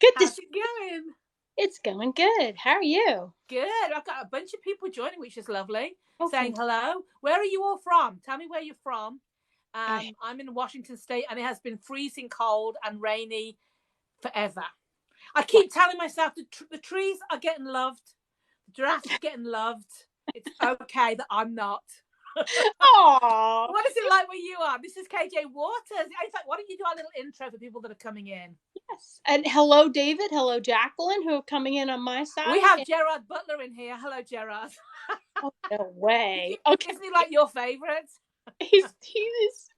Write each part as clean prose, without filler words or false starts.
Good to How's see it going? It's going good. How are you? Good. I've got a bunch of people joining, which is lovely, Oh, saying hello. Where are you all from? Tell me where you're from. I I'm in Washington State, and it has been freezing cold and rainy forever. I keep telling myself the trees are getting loved, the giraffes are getting loved. It's okay that I'm not. Oh, What is it like where you are? This is KJ Waters. In fact, why don't you do a little intro for people that are coming in? yes. And hello, David. Hello, Jacqueline, who are coming in on my We side. have And, Gerard Butler in here. Hello, Gerard. oh, no way. Okay. Isn't he like your favourite? He's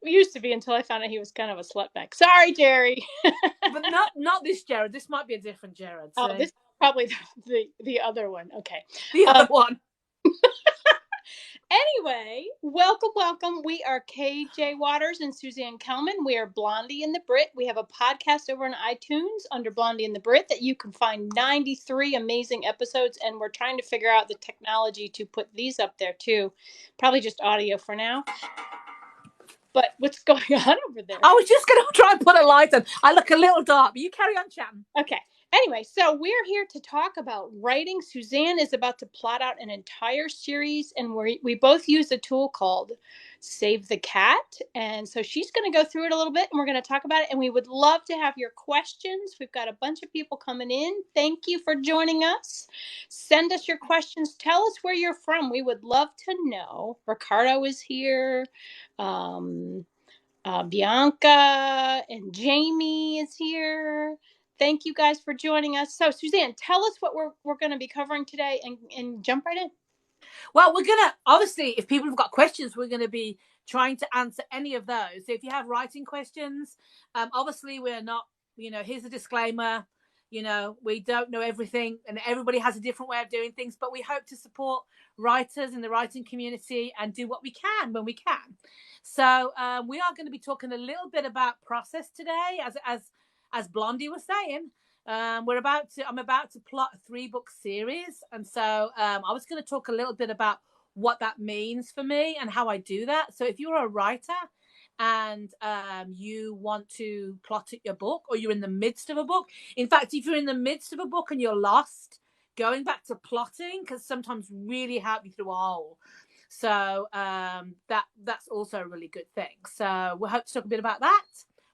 used to be until I found out he was kind of a slutbag. Sorry, Jerry. But not this Gerard. This might be a different Gerard. Oh, So this is probably the other one. Okay. the other one. Anyway, welcome. We are KJ Waters and Suzanne Kelman. We are Blondie and the Brit. We have a podcast over on iTunes under Blondie and the Brit that you can find 93 amazing episodes, and we're trying to figure out the technology to put these up there too. Probably just audio for now. But what's going on over there? I was just going to try and put a light on. I look a little dark, but you carry on chatting. Okay. Anyway, so we're here to talk about writing. Suzanne is about to plot out an entire series, and we both use a tool called Save the Cat. And so she's going to go through it a little bit, and we're going to talk about it. And we would love to have your questions. We've got a bunch of people coming in. Thank you for joining us. Send us your questions. Tell us where you're from. We would love to know. Ricardo is here. Bianca and Jamie is here. Thank you guys for joining us. So, Suzanne, tell us what we're going to be covering today, and jump right in. Well, we're going to, obviously, if people have got questions, we're going to be trying to answer any of those. So if you have writing questions, obviously we're not, here's a disclaimer, we don't know everything and everybody has a different way of doing things, but we hope to support writers in the writing community and do what we can when we can. So we are going to be talking a little bit about process today, as Blondie was saying. I'm about to plot a 3-book series, and so I was going to talk a little bit about what that means for me and how I do that. So if you're a writer and you want to plot your book, or you're in the midst of a book, in fact, if you're in the midst of a book and you're lost, going back to plotting can sometimes really help you through a hole. So that's also a really good thing. So we'll hope to talk a bit about that,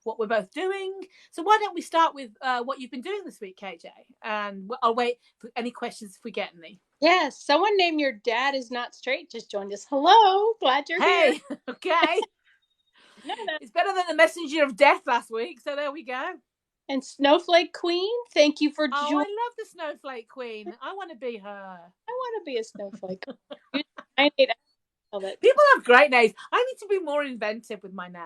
what we're both doing. So why don't we start with what you've been doing this week, KJ? And I'll wait for any questions if we get any. Yes, someone named Your Dad Is Not Straight just joined us. Hello, glad you're here. Hey, okay. No. It's better than the messenger of death last week. So there we go. And Snowflake Queen, thank you for Oh, I joining. love the Snowflake Queen. I want to be her. I want to be a snowflake. People have great names. I need to be more inventive with my name.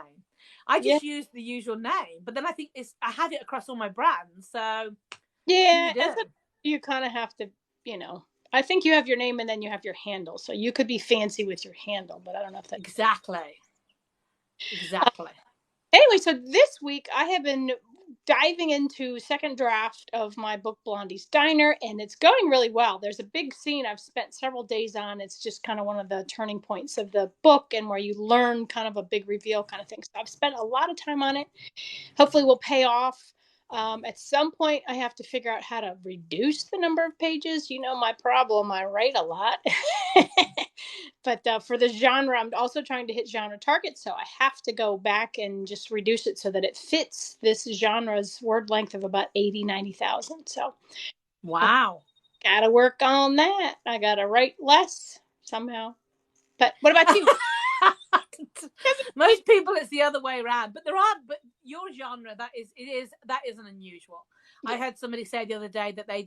I just use the usual name, but then I think I have it across all my brands. So yeah, you kind of have to, I think you have your name and then you have your handle. So you could be fancy with your handle, but I don't know if that exactly. Anyway, so this week I have been diving into second draft of my book Blondie's Diner, and it's going really well. There's a big scene I've spent several days on. It's just kind of one of the turning points of the book, and where you learn kind of a big reveal kind of thing. So I've spent a lot of time on it. Hopefully will pay off. At some point, I have to figure out how to reduce the number of pages. You know my problem, I write a lot. But for the genre, I'm also trying to hit genre targets, so I have to go back and just reduce it so that it fits this genre's word length of about 80, 90,000. So wow. Got to work on that. I got to write less somehow. But what about you? Most people, it's the other way around. But but your genre, that isn't unusual. Yeah. I heard somebody say the other day that they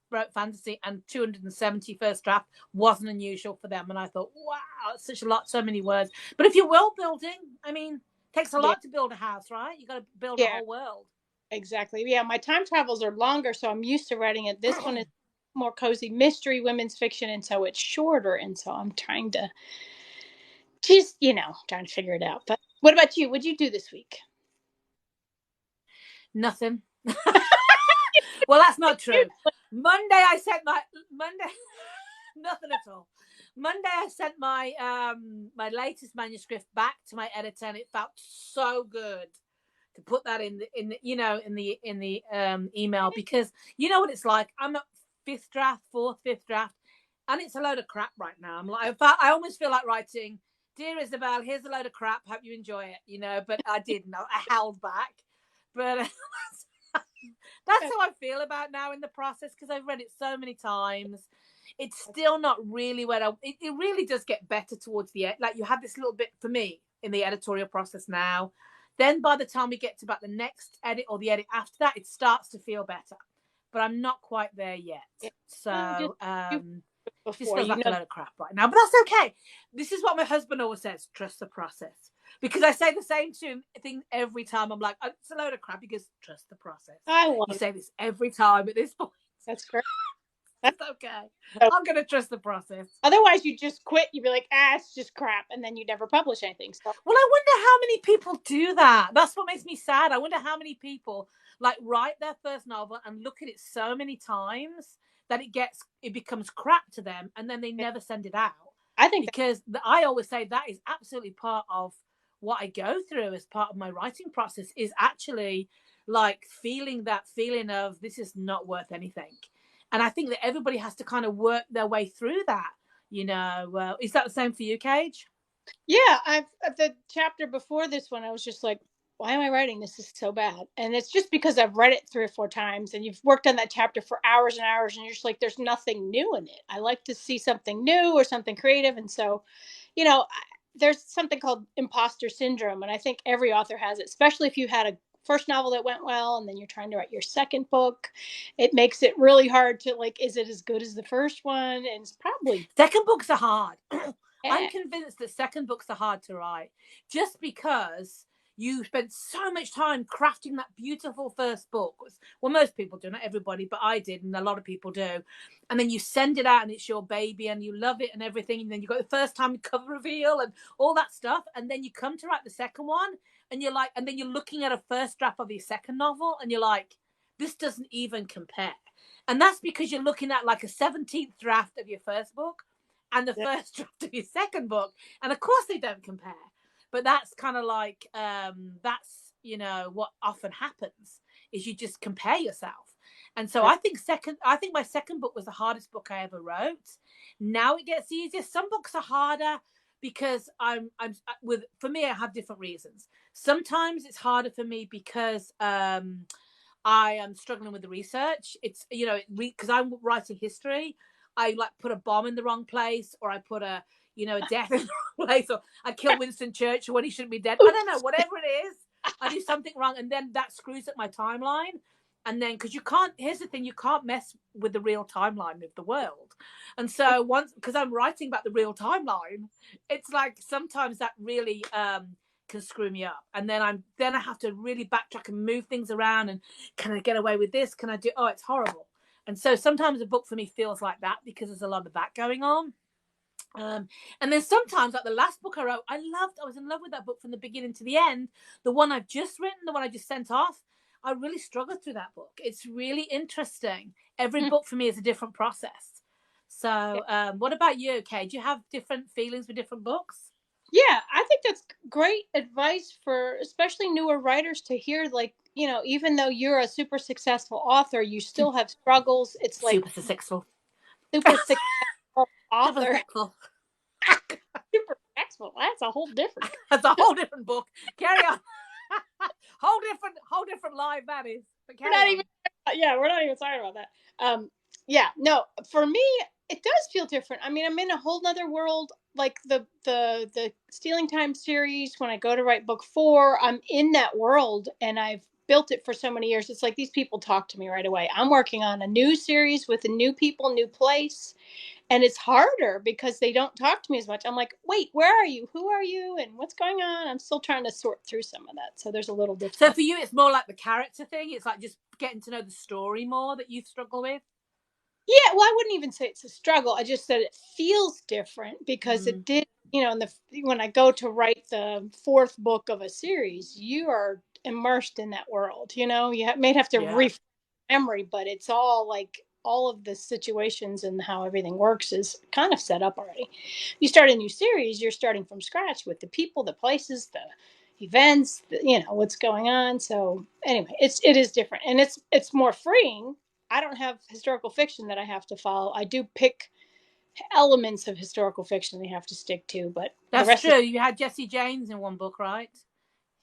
wrote fantasy, and 270 first draft wasn't unusual for them. And I thought, wow, it's such a lot, so many words. But if you're world building, I mean, it takes a lot to build a house, right? You got to build a whole world. Exactly. Yeah, my time travels are longer, so I'm used to writing it. This one is more cozy mystery, women's fiction, and so it's shorter. And so I'm trying to just, trying to figure it out. But what about you? What'd you do this week? Nothing. Well, that's not true. Monday, nothing at all. Monday, I sent my latest manuscript back to my editor, and it felt so good to put that in the email, because you know what it's like. I'm at fifth draft, fifth draft, and it's a load of crap right now. I'm like, I almost feel like writing, "Dear Isabel, here's a load of crap. Hope you enjoy it." But I didn't. I held back. But that's how I feel about now in the process, because I've read it so many times. It's still not really where it really does get better towards the end. Like, you have this little bit for me in the editorial process now. Then by the time we get to about the next edit or the edit after that, it starts to feel better. But I'm not quite there yet. So just feels like a load of crap right now. But that's okay. This is what my husband always says: trust the process. Because I say the same thing every time. I'm like, it's a load of crap. He goes, trust the process. You say this every time at this point. That's great. That's okay. I'm going to trust the process. Otherwise, you just quit. You'd be like, it's just crap. And then you never publish anything. So. Well, I wonder how many people do that. That's what makes me sad. I wonder how many people write their first novel and look at it so many times that it becomes crap to them, and then they never send it out. I think because I always say that is absolutely part of what I go through as part of my writing process, is actually feeling that feeling of this is not worth anything. And I think that everybody has to kind of work their way through that, is that the same for you, Cage? Yeah, the chapter before this one, I was just like, why am I writing this? This is so bad. And it's just because I've read it 3 or 4 times, and you've worked on that chapter for hours and hours, and you're just like, there's nothing new in it. I like to see something new or something creative. And so, there's something called imposter syndrome. And I think every author has it, especially if you had a first novel that went well and then you're trying to write your second book. It makes it really hard to is it as good as the first one? And it's probably second books are hard. I'm convinced that second books are hard to write, just because you spent so much time crafting that beautiful first book. Well, most people do, not everybody, but I did, and a lot of people do. And then you send it out and it's your baby and you love it and everything. And then you got the first time cover reveal and all that stuff. And then you come to write the second one and you're like, and then you're looking at a first draft of your second novel and you're like, this doesn't even compare. And that's because you're looking at a 17th draft of your first book and the first draft of your second book. And of course they don't compare. But that's kind of that's, what often happens is you just compare yourself. And so I think my second book was the hardest book I ever wrote. Now it gets easier. Some books are harder because for me, I have different reasons. Sometimes it's harder for me because I am struggling with the research. It's, because I'm writing history, I put a bomb in the wrong place, or I put a death in the wrong place, or I kill Winston Churchill when he shouldn't be dead. I don't know, whatever it is, I do something wrong, and then that screws up my timeline. And then, because here's the thing, you can't mess with the real timeline of the world. And so because I'm writing about the real timeline, it's sometimes that really can screw me up. And then I have to really backtrack and move things around, and can I get away with this? Can I do, it's horrible. And so sometimes a book for me feels like that because there's a lot of that going on. And then sometimes, the last book I wrote, I was in love with that book from the beginning to the end. The one I've just written, the one I just sent off, I really struggled through that book. It's really interesting. Every book for me is a different process. So what about you, Kay? Do you have different feelings with different books? Yeah, I think that's great advice for especially newer writers to hear. Even though you're a super successful author, you still have struggles. It's super successful. Super successful author. Super successful. That's a whole different. That's a whole different book. Carry on. whole different live that is. But we're not even talking about that. No, for me it does feel different. I mean, I'm in a whole nother world. Like the Stealing Time series, when I go to write book 4, I'm in that world and I've built it for so many years. It's like these people talk to me right away. I'm working on a new series with new people, new place. And it's harder because they don't talk to me as much. I'm like, wait, where are you? Who are you? And what's going on? I'm still trying to sort through some of that. So there's a little difference. So for you, it's more like the character thing. It's just getting to know the story more that you struggle with. Yeah, well, I wouldn't even say it's a struggle. I just said it feels different because it did, when I go to write the 4th book of a series, you are immersed in that world. You may have to refresh memory, but it's all all of the situations and how everything works is kind of set up already. You start a new series, you're starting from scratch with the people, the places, events, what's going on. So anyway, it is different, and it's more freeing. I don't have historical fiction that I have to follow. I do pick elements of historical fiction they have to stick to, but the That's rest is true. You had Jesse James in one book, right?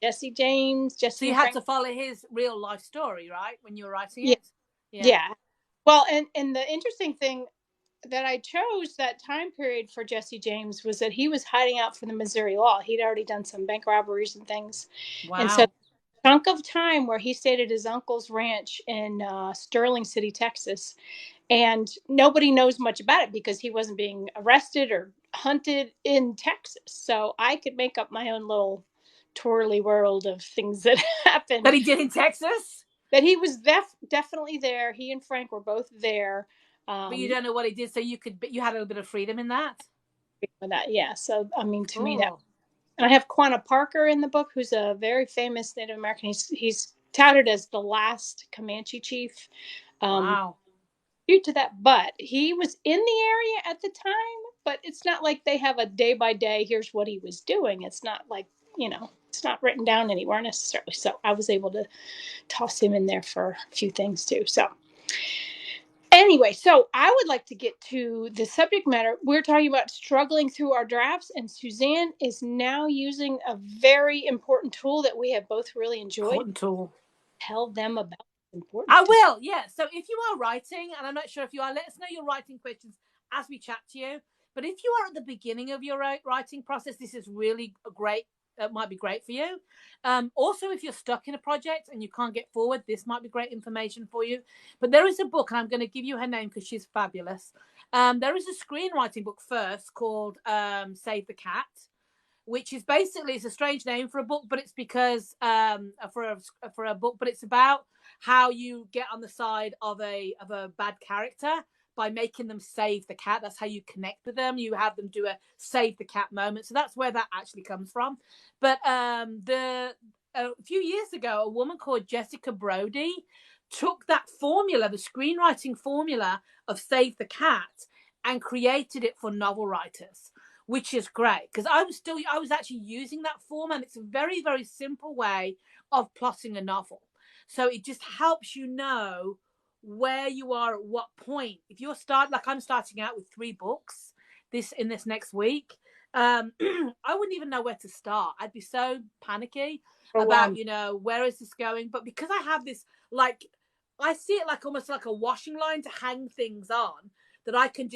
Jesse James, So Jesse you and had Frank. to follow his real life story, right, when you were writing Yeah, it? Yeah. yeah. Well, and the interesting thing that I chose that time period for Jesse James was that he was hiding out from the Missouri law. He'd already done some bank robberies and things, and so Wow. chunk of time where he stayed at his uncle's ranch in Sterling City, Texas, and nobody knows much about it because he wasn't being arrested or hunted in Texas. So I could make up my own little twirly world of things that That happened. he did in Texas? That he was definitely there. He and Frank were both there. But you Um, don't know what he did, so you had a little bit of freedom in that. with that, yeah. So I mean, to me, that. Cool. And I have Quanah Parker in the book, who's a very famous Native American. He's touted as the last Comanche chief. Um, Wow. due to that, but he was in the area at the time. But it's not like they have a day by day. Here's what he was doing. It's not like it's not written down anywhere necessarily. So I was able to toss him in there for a few things too. So anyway, so I would like to get to the subject matter. We're talking about struggling through our drafts, and Suzanne is now using a very important tool that we have both really enjoyed. Important tool. Tell them about the importance. I will, yeah. So if you are writing, and I'm not sure if you are, let us know your writing questions as we chat to you. But if you are at the beginning of your writing process, this is really a great, might be great for you. Also, if you're stuck in a project and you can't get forward, this might be great information for you. But there is a book, and I'm going to give you her name because she's fabulous. There is a screenwriting book first called Save the Cat, which is basically, it's a strange name for a book, but it's because for a book, but it's about how you get on the side of a bad character by making them save the cat. That's how you connect with them. You have them do a save the cat moment. So that's where that actually comes from. But a few years ago, a woman called Jessica Brody took that formula, the screenwriting formula of Save the Cat, and created it for novel writers, which is great because I was actually using that form, and it's a very, very simple way of plotting a novel. So it just helps you know where you are at what point. If you're I'm starting out with 3 books this next week, I wouldn't even know where to start. I'd be so panicky about where is this going. But because I have this, like, I see it like almost like a washing line to hang things on, that I can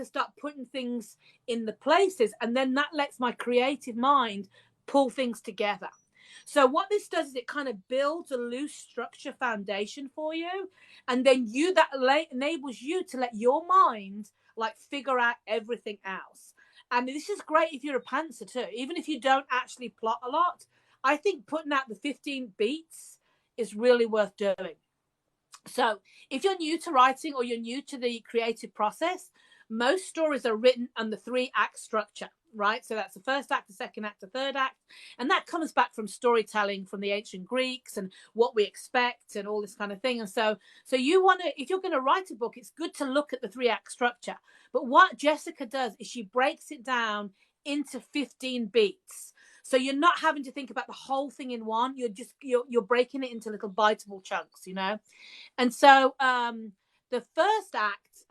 start putting things in the places, and then that lets my creative mind pull things together. So what this does is it kind of builds a loose structure foundation for you, and then that enables you to let your mind like figure out everything else. And this is great if you're a pantser too, even if you don't actually plot a lot. I think putting out the 15 beats is really worth doing. So if you're new to writing or you're new to the creative process, most stories are written on the 3-act structure, right? So that's the first act, the second act, the third act. And that comes back from storytelling from the ancient Greeks and what we expect and all this kind of thing. And so you want to, if you're going to write a book, it's good to look at the 3-act structure. But what Jessica does is she breaks it down into 15 beats. So you're not having to think about the whole thing in one. You're breaking it into little biteable chunks, And so the first act,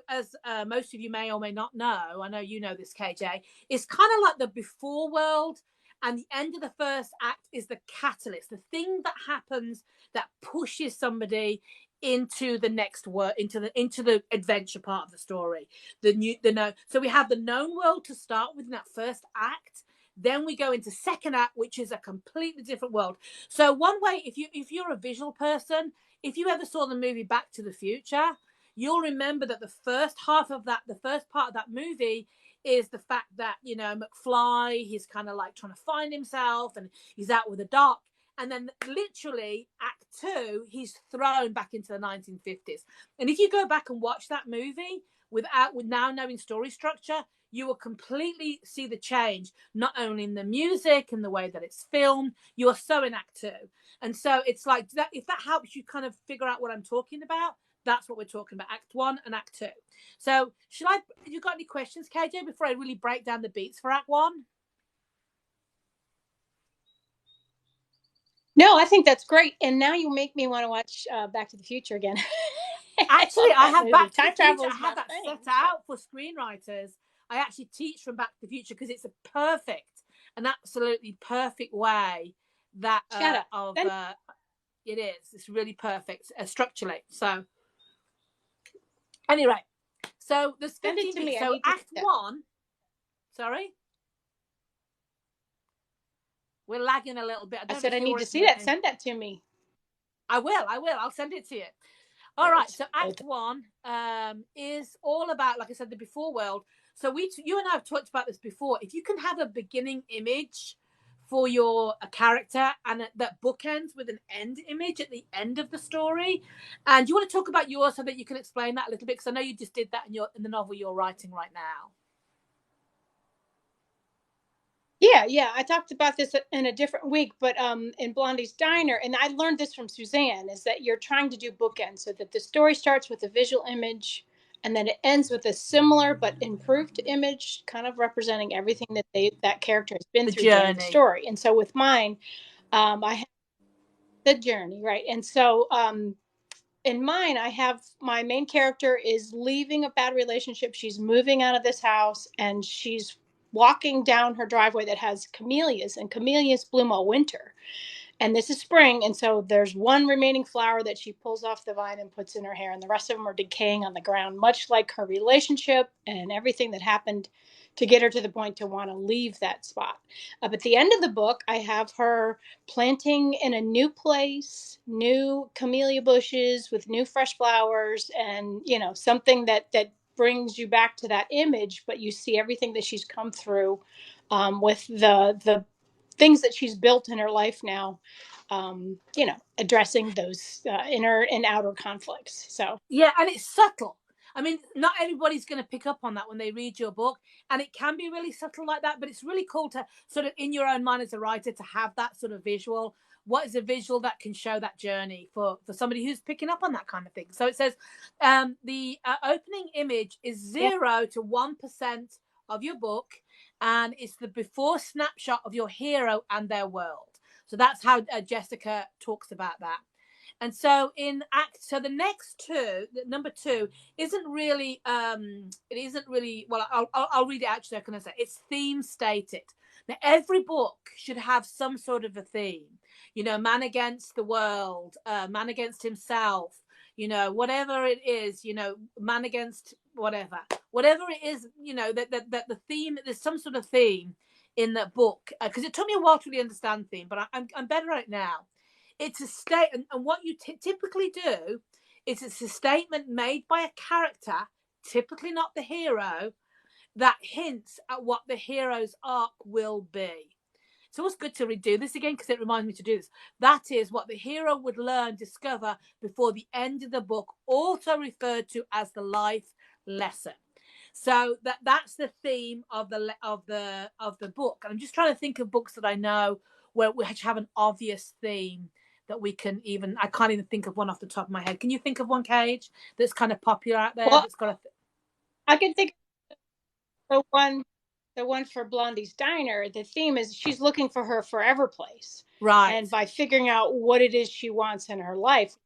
as most of you may or may not know, I know you know this, KJ, is kind of like the before world, and the end of the first act is the catalyst, the thing that happens that pushes somebody into the next world, into the adventure part of the story. So we have the known world to start with in that first act. Then we go into second act, which is a completely different world. So one way, if you're a visual person, if you ever saw the movie Back to the Future, you'll remember that the first part of that movie is the fact that, McFly, he's kind of like trying to find himself and he's out with a doc. And then literally act 2, he's thrown back into the 1950s. And if you go back and watch that movie with now knowing story structure, you will completely see the change, not only in the music and the way that it's filmed. You are so in act 2. And so it's like that. If that helps you kind of figure out what I'm talking about, that's what we're talking about, act 1 and act 2. So you got any questions, KJ, before I really break down the beats for act 1? No, I think that's great. And now you make me want to watch Back to the Future again. I Actually, love I that have movie. Back to the Time travel Future. I is have my that thing. set So. out for screenwriters. I actually teach from Back to the Future because it's a perfect, an absolutely perfect way that Shut up. of Then it is. It's really perfect structurally. So anyway, so there's send it 15 to bits. me. I So need to Act see that. One. Sorry, we're lagging a little bit. I I don't know said if I need you're to in see the. that. Send that to me. I will. I will. I'll send it to you. All Great. right. So Act One is all about, like I said, the before world. So you and I have talked about this before. If you can have a beginning image for your character and that bookends with an end image at the end of the story, and you want to talk about yours so that you can explain that a little bit, because I know you just did that in the novel you're writing right now. Yeah. I talked about this in a different week, but in Blondie's Diner, and I learned this from Suzanne, is that you're trying to do bookends so that the story starts with a visual image and then it ends with a similar but improved image, kind of representing everything that that character has been The through during the journey. story. And so with mine, I have the journey, right? And so in mine, I have my main character is leaving a bad relationship. She's moving out of this house and she's walking down her driveway that has camellias, and camellias bloom all winter. And this is spring, and so there's one remaining flower that she pulls off the vine and puts in her hair, and the rest of them are decaying on the ground, much like her relationship and everything that happened to get her to the point to want to leave that spot. At the end of the book, I have her planting in a new place, new camellia bushes with new fresh flowers, and something that brings you back to that image, but you see everything that she's come through, with the things that she's built in her life now, addressing those inner and outer conflicts. So, Yeah, and it's subtle. I mean, not everybody's going to pick up on that when they read your book, and it can be really subtle like that, but it's really cool to sort of, in your own mind as a writer, to have that sort of visual. What is a visual that can show that journey for somebody who's picking up on that kind of thing? So it says the opening image is yeah. 0 to 1% of your book, and it's the before snapshot of your hero and their world. So that's how Jessica talks about that. And so so the next two, number two, isn't really it isn't really, well, I'll read it actually. I can say it's theme stated. Now every book should have some sort of a theme. Man against the world, man against himself, whatever it is, man against whatever it is, that the theme, there's some sort of theme in that book, because it took me a while to really understand theme, but I'm better at it now. It's a statement, and what you typically do is it's a statement made by a character, typically not the hero, that hints at what the hero's arc will be. It's always good to redo this again because it reminds me to do this. That is what the hero would learn, discover before the end of the book, also referred to as the life lesson. So that's the theme of the book. And I'm just trying to think of books that I know which have an obvious theme that we can even. I can't even think of one off the top of my head. Can you think of one, Cage, that's kind of popular out there? Well, That's got a. I can think of the one for Blondie's Diner. The theme is she's looking for her forever place, Right. and by figuring out what it is she wants in her life,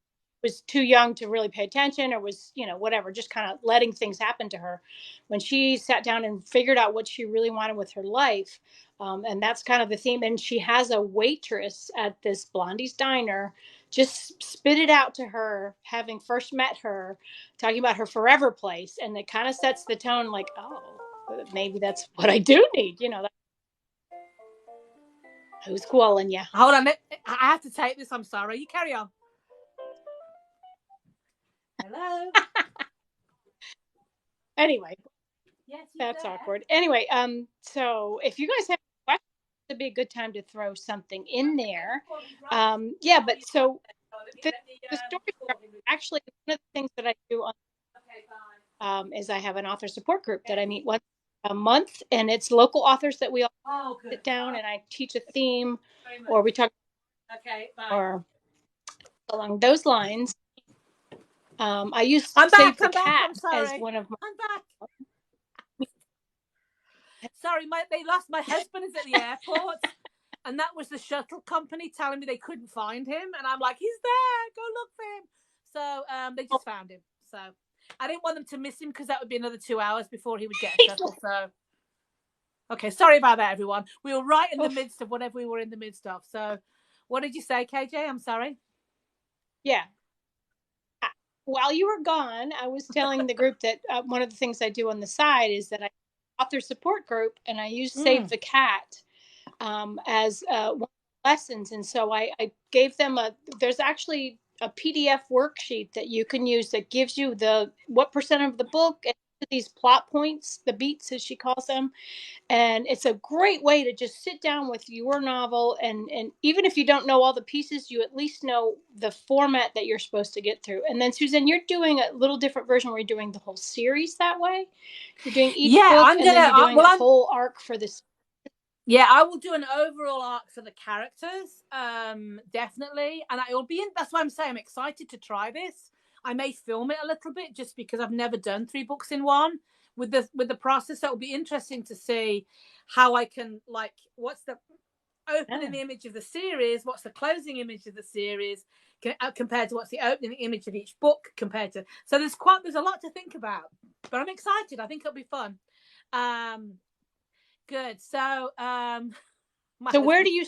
was too young to really pay attention, or was whatever, just kind of letting things happen to her. When she sat down and figured out what she really wanted with her life, and that's kind of the theme. And she has a waitress at this Blondie's Diner just spit it out to her, having first met her, talking about her forever place, and it kind of sets the tone, like, oh, maybe that's what I do need. Who's calling you? Hold on, I have to take this. I'm sorry. You carry on. Hello. Anyway, Yes, you that's there? awkward. Anyway, so if you guys have questions, it'd be a good time to throw something in there. Yeah, but so the story actually, one of the things that I do is I have an author support group that I meet once a month, and it's local authors that we all sit down and I teach a theme, or we talk, or along those lines. I use I'm back. Save the Cat I'm as sorry. one of my. I'm back. Sorry, they lost my husband is at the airport, and that was the shuttle company telling me they couldn't find him, and I'm like, he's there, go look for him. So they just found him. So I didn't want them to miss him because that would be another 2 hours before he would get a shuttle. So okay, sorry about that, everyone. We were right in the midst of whatever we were in the midst of. So what did you say, KJ? I'm sorry. Yeah. While you were gone, I was telling the group that one of the things I do on the side is that I author support group, and I use Save the Cat as one of the lessons. And so I gave them there's actually a PDF worksheet that you can use that gives you what percent of the book and these plot points, the beats as she calls them. And it's a great way to just sit down with your novel, and even if you don't know all the pieces, you at least know the format that you're supposed to get through. And then Suzanne, you're doing a little different version where you're doing the whole series that way. You're doing each book, and then you're doing a whole arc for this. Yeah, I will do an overall arc for the characters, definitely. And that's why I'm saying I'm excited to try this. I may film it a little bit just because I've never done 3 books in one with the process. So it'll be interesting to see how I can, like, what's the opening image of the series, what's the closing image of the series compared to what's the opening image of each book compared to. So there's a lot to think about, but I'm excited. I think it'll be fun. Good. So, where do you?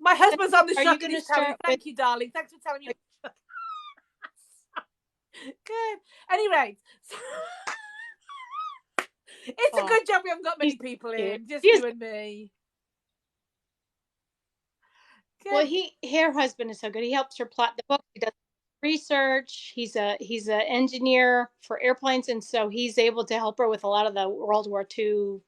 My husband's on the show. Are you going to start? Thank you, darling. Thanks for telling me. Good. Anyway, it's a good job we haven't got many people in, just you and me. Good. Well, her husband is so good. He helps her plot the book. He does research. He's an engineer for airplanes, and so he's able to help her with a lot of the World War II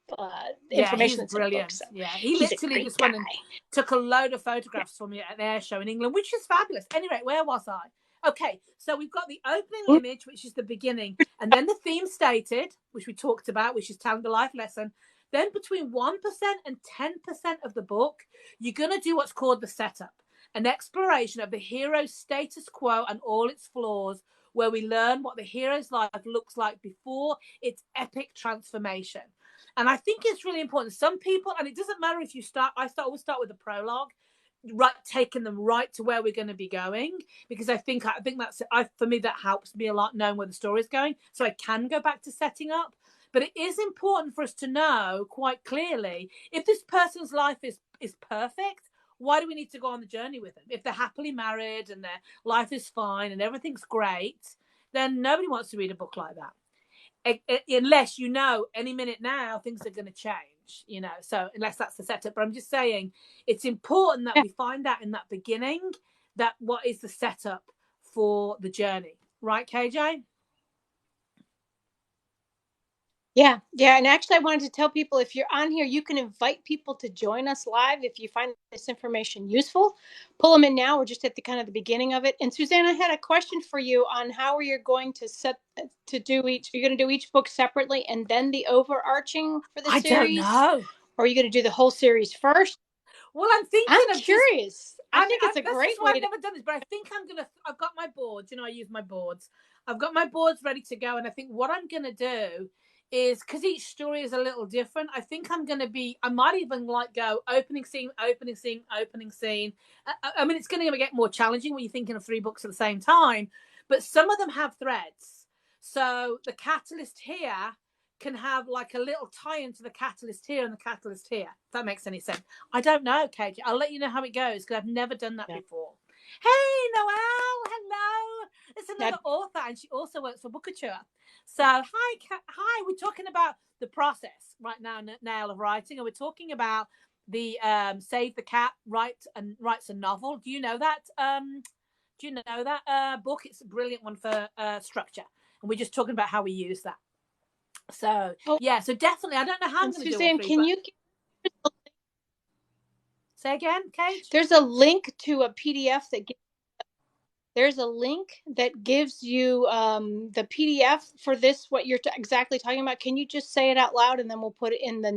information. He's brilliant. So yeah, he literally just went and took a load of photographs for me at an air show in England, which is fabulous. Anyway, where was I? Okay, so we've got the opening image, which is the beginning, and then the theme stated, which we talked about, which is telling the life lesson. Then between 1% and 10% of the book, you're going to do what's called the setup, an exploration of the hero's status quo and all its flaws, where we learn what the hero's life looks like before its epic transformation. And I think it's really important. Some people, and it doesn't matter if you always start with the prologue, right, taking them right to where we're going to be going, because I think for me that helps me a lot, knowing where the story is going, so I can go back to setting up. But it is important for us to know quite clearly if this person's life is perfect. Why do we need to go on the journey with them? If they're happily married and their life is fine and everything's great, then nobody wants to read a book like that. Unless you know any minute now things are going to change, so unless that's the setup. But I'm just saying it's important that we find out in that beginning that what is the setup for the journey. Right, KJ? Yeah. And actually, I wanted to tell people, if you're on here, you can invite people to join us live. If you find this information useful, pull them in now. We're just at the beginning of it. And Suzanne, I had a question for you on how you're going to do each. You're going to do each book separately and then the overarching for the series. I don't know. Or are you going to do the whole series first? Well, I'm curious. I think it's a great way. I've never done this, but I think I've got my boards. I use my boards. I've got my boards ready to go, and I think what I'm going to do is, because each story is a little different, I think I might even go opening scene. I mean, it's going to get more challenging when you're thinking of 3 books at the same time, but some of them have threads. So the catalyst here can have like a little tie into the catalyst here and the catalyst here. If that makes any sense. I don't know, KJ. I'll let you know how it goes, because I've never done that before. Hey, Noelle. Hello. It's another author, and she also works for Bookature. So hi. We're talking about the process right now of writing, and we're talking about the Save the Cat writes a novel. Do you know that? Book? It's a brilliant one for structure, and we're just talking about how we use that. So so definitely, I don't know how I'm going to do it. Suzanne, can you say again, Kate? There's a link to a PDF there's a link that gives you the PDF for this, what you're exactly talking about. Can you just say it out loud, and then we'll put it in the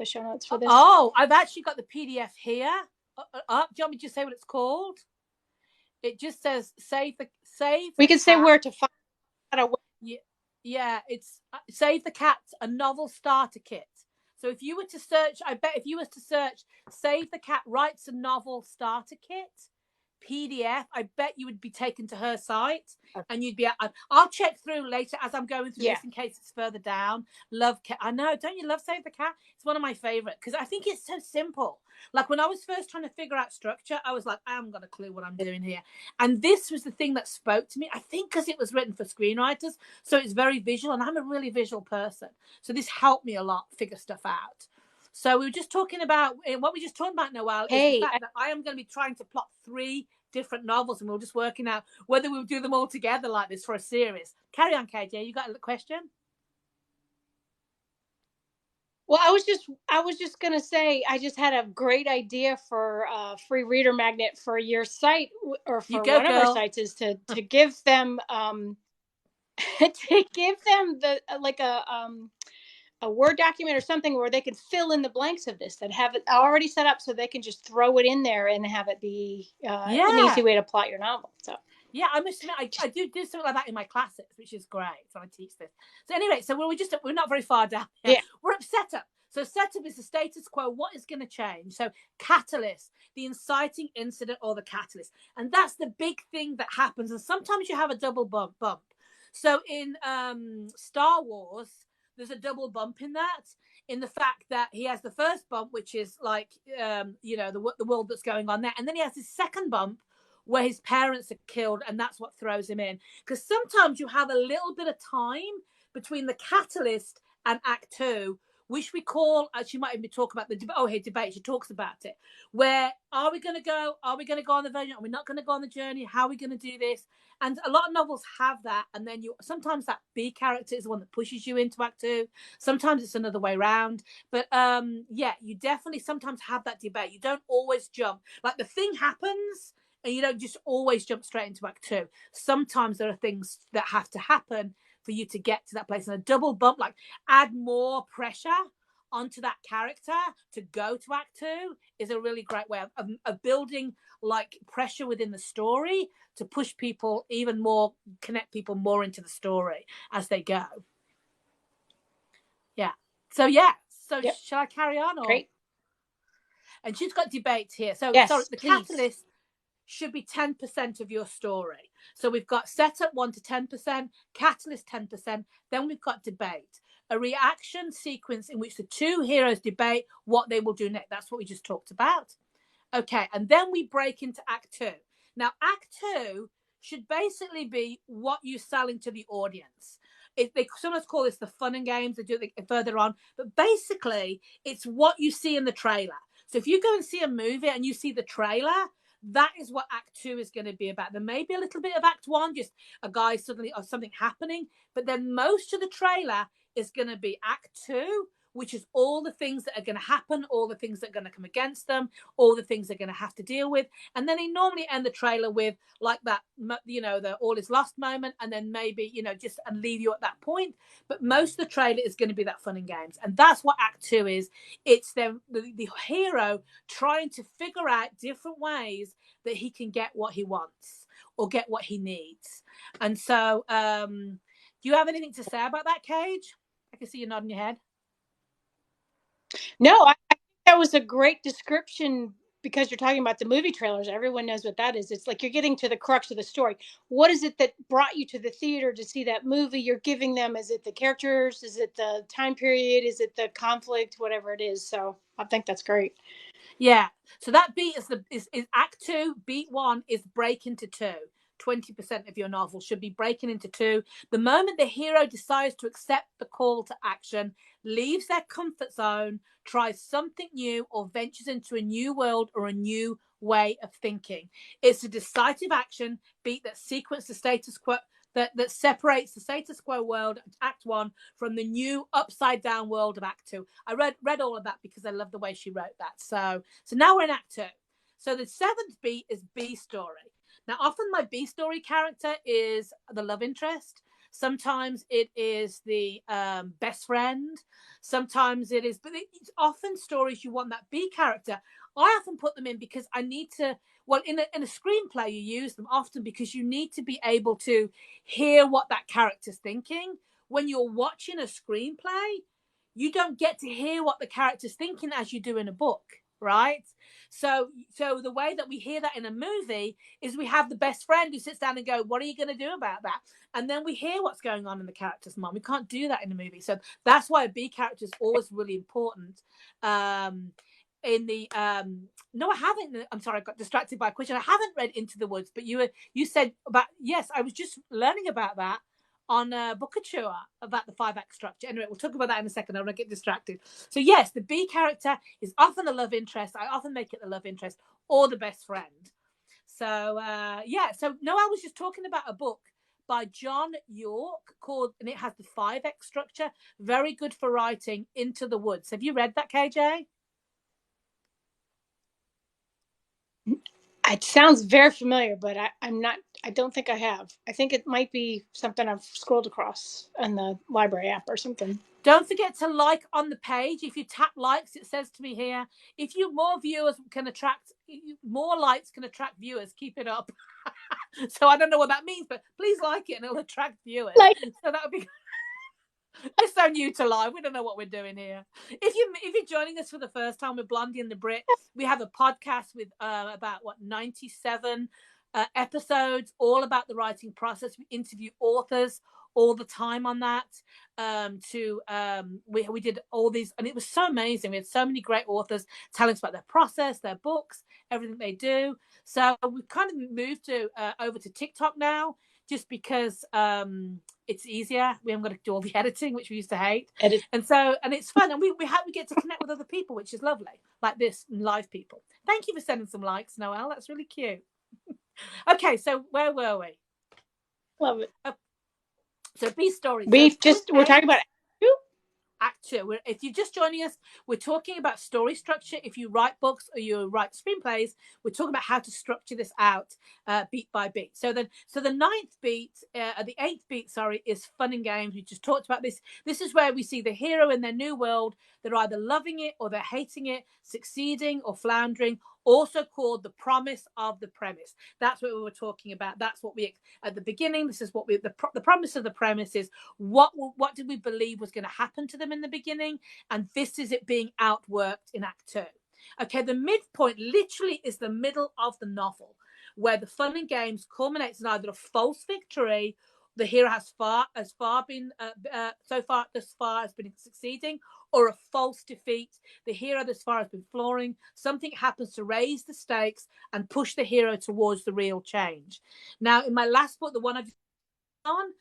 show notes for this? Oh, I've actually got the PDF here. Do you want me to say what it's called? It just says Save. We can say where to find it. Yeah, it's Save the Cat, a novel starter kit. So if you were to search, I bet if you were to search Save the Cat Writes a Novel Starter Kit PDF, I bet you would be taken to her site, and you'd be. I'll check through later as I'm going through this in case it's further down. Love Cat. I know, don't you love Save the Cat? It's one of my favorite because I think it's so simple. Like when I was first trying to figure out structure, I was like, I haven't got a clue what I'm doing here. And this was the thing that spoke to me. I think because it was written for screenwriters, so it's very visual, and I'm a really visual person, so this helped me a lot figure stuff out. So we were just talking about what we just talked about, Noelle, is the fact that I am going to be trying to plot 3 different novels, and we we're just working out whether we'll do them all together like this for a series. Carry on, KJ. You got a question? Well, I was just gonna say, I just had a great idea for a free reader magnet for your site, or for one of our sites, is to give them to give them the like a Word document or something where they can fill in the blanks of this, and have it already set up so they can just throw it in there and have it be an easy way to plot your novel. So yeah, I must admit, I do something like that in my classes, which is great. So I teach this. So anyway, so we're not very far down here. Yeah. We're at setup. So setup is the status quo. What is going to change? So catalyst, the inciting incident or the catalyst. And that's the big thing that happens. And sometimes you have a double bump. So in Star Wars, there's a double bump in that, in the fact that he has the first bump, which is like, the world that's going on there. And then he has his second bump where his parents are killed, and that's what throws him in. Because sometimes you have a little bit of time between the catalyst and Act 2, which we call, as you might even talk about the debate. She talks about it. Where are we going to go? Are we going to go on the journey? Are we not going to go on the journey? How are we going to do this? And a lot of novels have that. And then sometimes that B character is the one that pushes you into Act 2. Sometimes it's another way around. But you definitely sometimes have that debate. You don't always jump. Like the thing happens, and you don't just always jump straight into Act 2. Sometimes there are things that have to happen for you to get to that place. And a double bump, like add more pressure onto that character to go to Act 2, is a really great way of building like pressure within the story to push people even more, connect people more into the story as they go. Yeah. So shall I carry on? Great. And she's got debates here. So yes, the catalyst should be 10% of your story. So we've got setup 1 to 10%, catalyst 10%. Then we've got debate, a reaction sequence in which the 2 heroes debate what they will do next. That's what we just talked about. Okay, and then we break into Act 2. Now, Act 2 should basically be what you're selling to the audience. They sometimes call this the fun and games. They do it further on. But basically, it's what you see in the trailer. So if you go and see a movie and you see the trailer, that is what Act 2 is going to be about. There may be a little bit of Act 1, just a guy suddenly or something happening. But then most of the trailer is going to be Act 2, which is all the things that are going to happen, all the things that are going to come against them, all the things they're going to have to deal with. And then they normally end the trailer with like that, the all is lost moment, and then maybe, just and leave you at that point. But most of the trailer is going to be that fun and games. And that's what Act 2 is. It's the hero trying to figure out different ways that he can get what he wants or get what he needs. And so do you have anything to say about that, Cage? I can see you nodding your head. No, I think that was a great description, because you're talking about the movie trailers. Everyone knows what that is. It's like you're getting to the crux of the story. What is it that brought you to the theater to see that movie? You're giving them, is it the characters? Is it the time period? Is it the conflict? Whatever it is. So I think that's great. Yeah. So that beat is Act 2. Beat 1 is break into 2. 20% of your novel should be breaking into 2. The moment the hero decides to accept the call to action, leaves their comfort zone, tries something new, or ventures into a new world or a new way of thinking. It's a decisive action beat that sequences the status quo, that separates the status quo world, Act 1, from the new upside down world of Act 2. I read all of that because I love the way she wrote that. So now we're in Act 2. So the 7th beat is B story. Now, often my B story character is the love interest. Sometimes it is the best friend. Sometimes it is, but it's often stories you want that B character. I often put them in because I need to, in a screenplay, you use them often because you need to be able to hear what that character's thinking. When you're watching a screenplay, you don't get to hear what the character's thinking as you do in a book, right? So the way that we hear that in a movie is we have the best friend who sits down and go, what are you going to do about that? And then we hear what's going on in the character's mind. We can't do that in a movie. So that's why a B character is always really important. In the no, I haven't. I'm sorry, I got distracted by a question. I haven't read Into the Woods, but you said about, yes, I was just learning about that on Bookachua about the 5-act structure. Anyway, we'll talk about that in a second. I don't want to get distracted. So yes, the B character is often a love interest. I often make it the love interest or the best friend. So yeah. So no, I was just talking about a book by John York called, and it has the 5-act structure. Very good for writing, Into the Woods. Have you read that, KJ? It sounds very familiar, but I'm not. I don't think I have. I think it might be something I've scrolled across in the library app or something. Don't forget to like on the page. If you tap likes, it says to me here, if you more viewers can attract, more likes can attract viewers. Keep it up. So I don't know what that means, but please like it and it'll attract viewers. Like, so that would be. We're so new to live. We don't know what we're doing here. If you're joining us for the first time with Blondie and the Brit, we have a podcast with about 97 episodes, all about the writing process. We interview authors all the time on that. We did all these, and it was so amazing. We had so many great authors telling us about their process, their books, everything they do. So we've kind of moved to over to TikTok now, just because it's easier. We haven't got to do all the editing, which we used to hate. And it's fun, and we get to connect with other people, which is lovely, like this, live people. Thank you for sending some likes, Noelle. That's really cute. Okay, so where were we? Love it. So B stories. We're talking about Act 2. If you're just joining us, we're talking about story structure. If you write books or you write screenplays, we're talking about how to structure this out beat by beat. So the 9th beat, the 8th beat, is fun and games. We just talked about this. This is where we see the hero in their new world. They're either loving it or they're hating it, succeeding or floundering, also called the promise of the premise. That's what we were talking about. That's what we, at the beginning, this is what we, the promise of the premise is what did we believe was going to happen to them in the beginning, and this is it being outworked in Act 2. Okay, the midpoint literally is the middle of the novel, where the fun and games culminates in either a false victory, the hero has been succeeding, or a false defeat. The hero thus far has been flooring. Something happens to raise the stakes and push the hero towards the real change. Now, in my last book, the one I've on,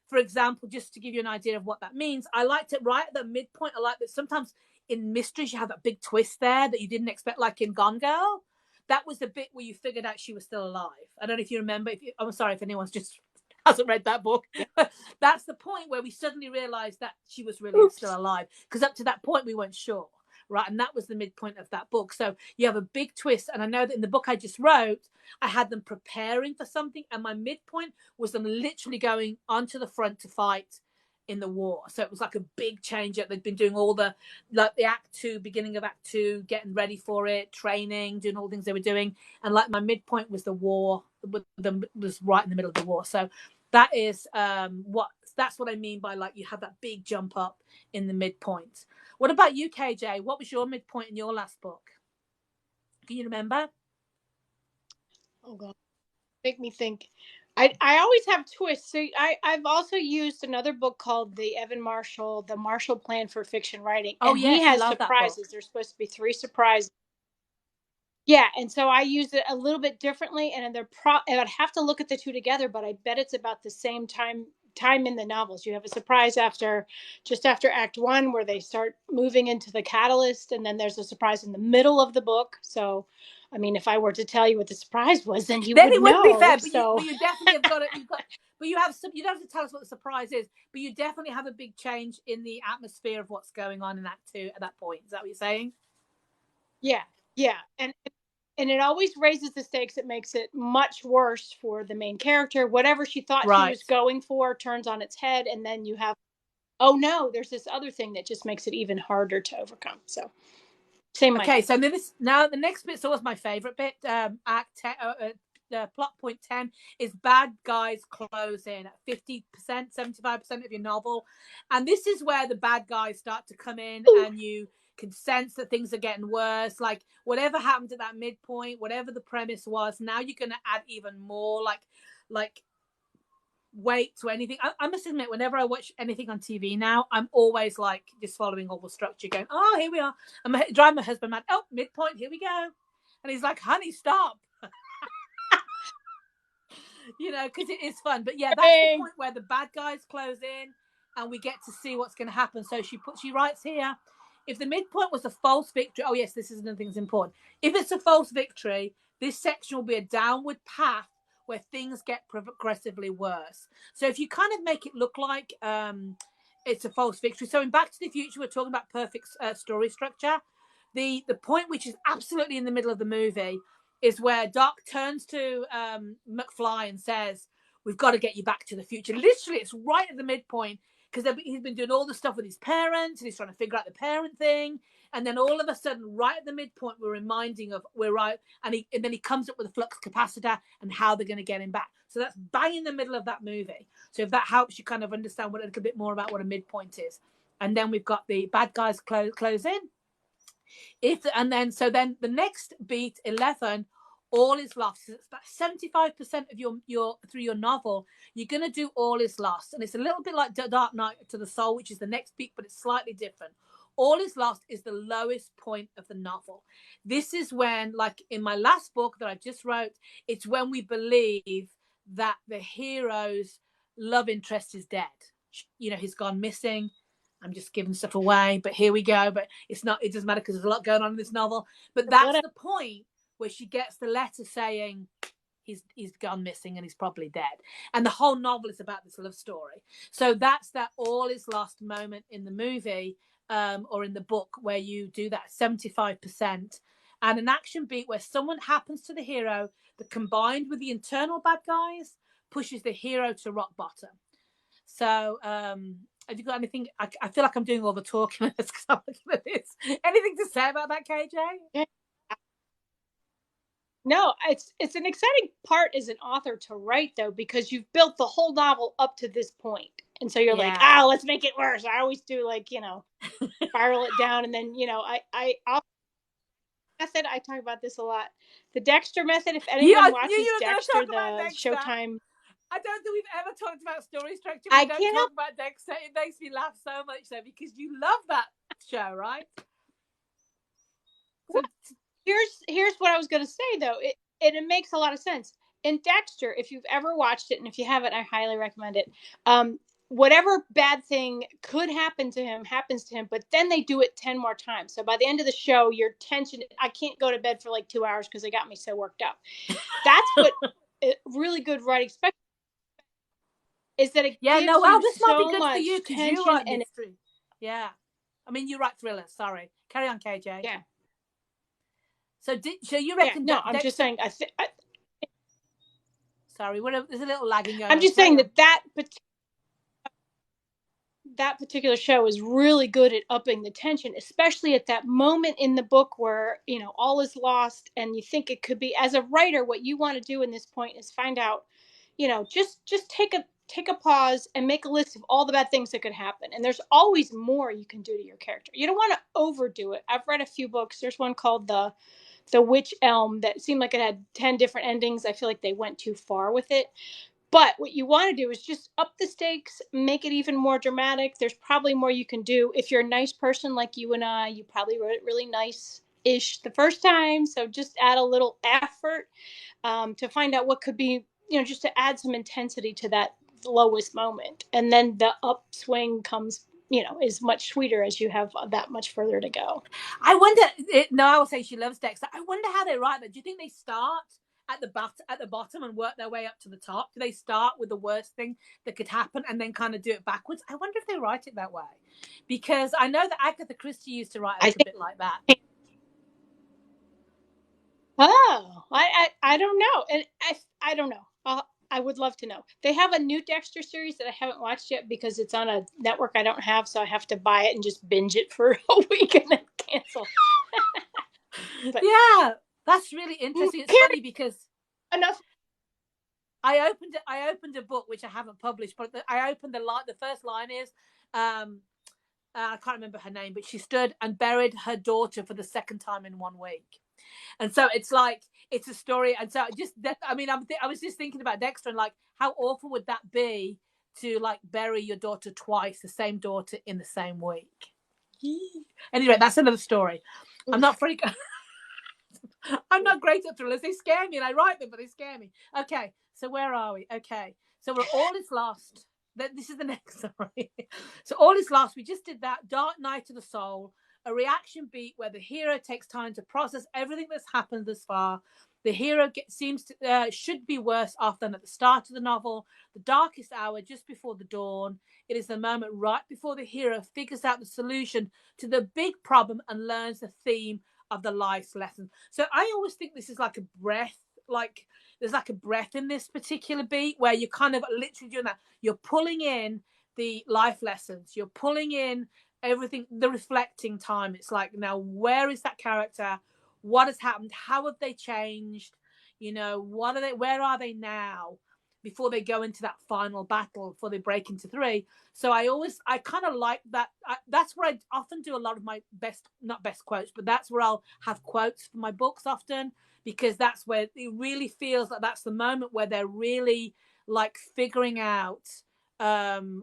for example, just to give you an idea of what that means, I liked it right at the midpoint. I like that sometimes in mysteries you have that big twist there that you didn't expect, like in Gone Girl. That was the bit where you figured out she was still alive. I don't know if you remember. I'm sorry if anyone's just hasn't read that book. That's the point where we suddenly realized that she was really still alive, because up to that point we weren't sure, right? And that was the midpoint of that book. So you have a big twist, and I know that in the book I just wrote, I had them preparing for something, and my midpoint was them literally going onto the front to fight in the war. So it was like a big change. They'd been doing all the Act 2, beginning of Act 2, getting ready for it, training, doing all the things they were doing, and like my midpoint was the war, was right in the middle of the war. So that is that's what I mean by, like, you have that big jump up in the midpoint. What about you, KJ? What was your midpoint in your last book? Can you remember? Oh God, make me think. I always have twists. So I've also used another book called the Evan Marshall, The Marshall Plan for Fiction Writing. Oh, and yes, he has surprises. There's supposed to be 3 surprises. Yeah, and so I use it a little bit differently, and I'd have to look at the 2 together, but I bet it's about the same time in the novels. You have a surprise just after Act 1, where they start moving into the catalyst, and then there's a surprise in the middle of the book. So, I mean, if I were to tell you what the surprise was, then you would know. It wouldn't be fair, but you definitely have got it. But you have some. You don't have to tell us what the surprise is, but you definitely have a big change in the atmosphere of what's going on in Act 2 at that point. Is that what you're saying? Yeah, and it always raises the stakes. It makes it much worse for the main character. Whatever she thought she was going for turns on its head, and then you have, oh no, there's this other thing that just makes it even harder to overcome. So, same. Okay, so now the next bit was my favorite bit. plot point 10 is bad guys close in at 50%, 75% of your novel. And this is where the bad guys start to come in, and you can sense that things are getting worse. Like whatever happened at that midpoint, whatever the premise was, now you're going to add even more like weight to anything. I must admit, whenever I watch anything on TV now, I'm always like just following all the structure, going, oh, here we are. I'm driving my husband mad. Oh, midpoint, here we go. And he's like, honey, stop. You know, because it is fun. But yeah, that's the point where the bad guys close in and we get to see what's going to happen. So she writes here, if the midpoint was a false victory, oh yes, this is another thing that's important. If it's a false victory, this section will be a downward path where things get progressively worse. So if you kind of make it look like it's a false victory. So in Back to the Future, we're talking about perfect story structure. The point which is absolutely in the middle of the movie is where Doc turns to McFly and says, we've got to get you back to the future. Literally, it's right at the midpoint, because he's been doing all the stuff with his parents, and he's trying to figure out the parent thing. And then all of a sudden, right at the midpoint, we're reminding of we're right. And then he comes up with a flux capacitor and how they're going to get him back. So that's bang in the middle of that movie. So if that helps you kind of understand a little bit more about what a midpoint is. And then we've got the bad guys close in. Then the next beat, 11, all is lost. It's about 75% of your through your novel, you're going to do all is lost. And it's a little bit like Dark Night to the Soul, which is the next beat, but it's slightly different. All is lost is the lowest point of the novel. This is when, like in my last book that I just wrote, it's when we believe that the hero's love interest is dead. You know, he's gone missing. I'm just giving stuff away, but here we go. But it doesn't matter because there's a lot going on in this novel. But that's the point where she gets the letter saying he's gone missing and he's probably dead. And the whole novel is about this love story. So that's that all is lost moment in the movie or in the book where you do that 75%. And an action beat where someone happens to the hero that combined with the internal bad guys pushes the hero to rock bottom. So have you got anything? I feel like I'm doing all the talking because I'm looking at this. Anything to say about that, KJ? Yeah. No, it's an exciting part as an author to write, though, because you've built the whole novel up to this point. And so you're like, let's make it worse. I always do, like, spiral it down. And then, I method, I talk about this a lot. The Dexter method, if anyone watches Dexter, the Showtime. I don't think we've ever talked about story structure. We don't talk about Dexter. It makes me laugh so much, though, because you love that show, right? Well, here's what I was going to say, though. It makes a lot of sense. In Dexter, if you've ever watched it, and if you haven't, I highly recommend it. Whatever bad thing could happen to him happens to him, but then they do it 10 more times. So by the end of the show, your tension, I can't go to bed for like 2 hours because they got me so worked up. That's what really good writing, especially, is that it gives you this so might be good much for you because you write mystery. Yeah. I mean, you write thrillers. Sorry. Carry on, KJ. Yeah. So you reckon? No, I'm just saying. Sorry, there's a little lagging going. I'm just saying that particular show is really good at upping the tension, especially at that moment in the book where all is lost, and you think it could be. As a writer, what you want to do in this point is find out, just take a pause and make a list of all the bad things that could happen. And there's always more you can do to your character. You don't want to overdo it. I've read a few books. There's one called The Witch Elm that seemed like it had 10 different endings. I feel like they went too far with it. But what you want to do is just up the stakes, make it even more dramatic. There's probably more you can do. If you're a nice person like you and I, you probably wrote it really nice-ish the first time. So just add a little effort to find out what could be, just to add some intensity to that lowest moment. And then the upswing comes, is much sweeter as you have that much further to go. I wonder, I will say she loves Dexter. I wonder how they write that. Do you think they start at the bottom and work their way up to the top? Do they start with the worst thing that could happen and then kind of do it backwards? I wonder if they write it that way, because I know that Agatha Christie used to write a bit like that. Oh, I don't know, and I don't know. I would love to know. They have a new Dexter series that I haven't watched yet because it's on a network I don't have, so I have to buy it and just binge it for a week and then cancel. But, yeah. That's really interesting. It's funny because enough I opened a book which I haven't published, but I opened the first line is, I can't remember her name, but she stood and buried her daughter for the second time in 1 week. And so it's like, it's a story. And so I mean, I was just thinking about Dexter and like, how awful would that be to like bury your daughter twice, the same daughter in the same week? Anyway, that's another story. I'm not freak. I'm not great at thrillers. They scare me, and I write them, but they scare me. Okay, so where are we? Okay, so we're All Is Lost. This is the next story. So All Is Lost. We just did that. Dark Night of the Soul, a reaction beat where the hero takes time to process everything that's happened thus far. The hero should be worse off than at the start of the novel. The darkest hour, just before the dawn. It is the moment right before the hero figures out the solution to the big problem and learns the theme of the life's lesson. So I always think this is like a breath, like there's like a breath in this particular beat where you're kind of literally doing that. You're pulling in the life lessons. You're pulling in everything, the reflecting time. It's like, now, where is that character? What has happened? How have they changed? You know, where are they now before they go into that final battle, before they break into 3? So I kind of like that. That's where I often do a lot of my not best quotes, but that's where I'll have quotes for my books often, because that's where it really feels like that's the moment where they're really like figuring out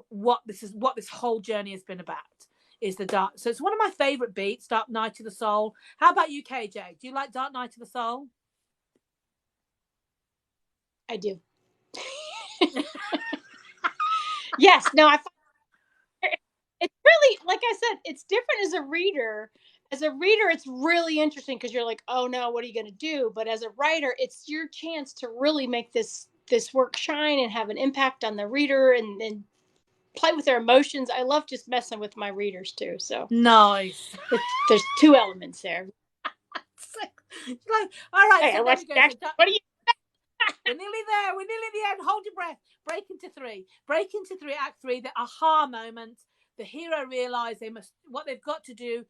what this whole journey has been about. Is the dark. So it's one of my favorite beats, Dark Night of the Soul. How about you, KJ? Do you like Dark Night of the Soul? I do. Yes. No, I find it's really, like I said, it's different as a reader. As a reader, it's really interesting because you're like, oh no, what are you going to do? But as a writer, it's your chance to really make this work shine and have an impact on the reader and play with their emotions. I love just messing with my readers too. So nice. There's 2 elements there. Like, all right, hey, so there we go. So, what do you? We're nearly there. We're nearly at the end. Hold your breath. Break into 3. Break into 3. Act 3. The aha moment. The hero realize what they've got to do.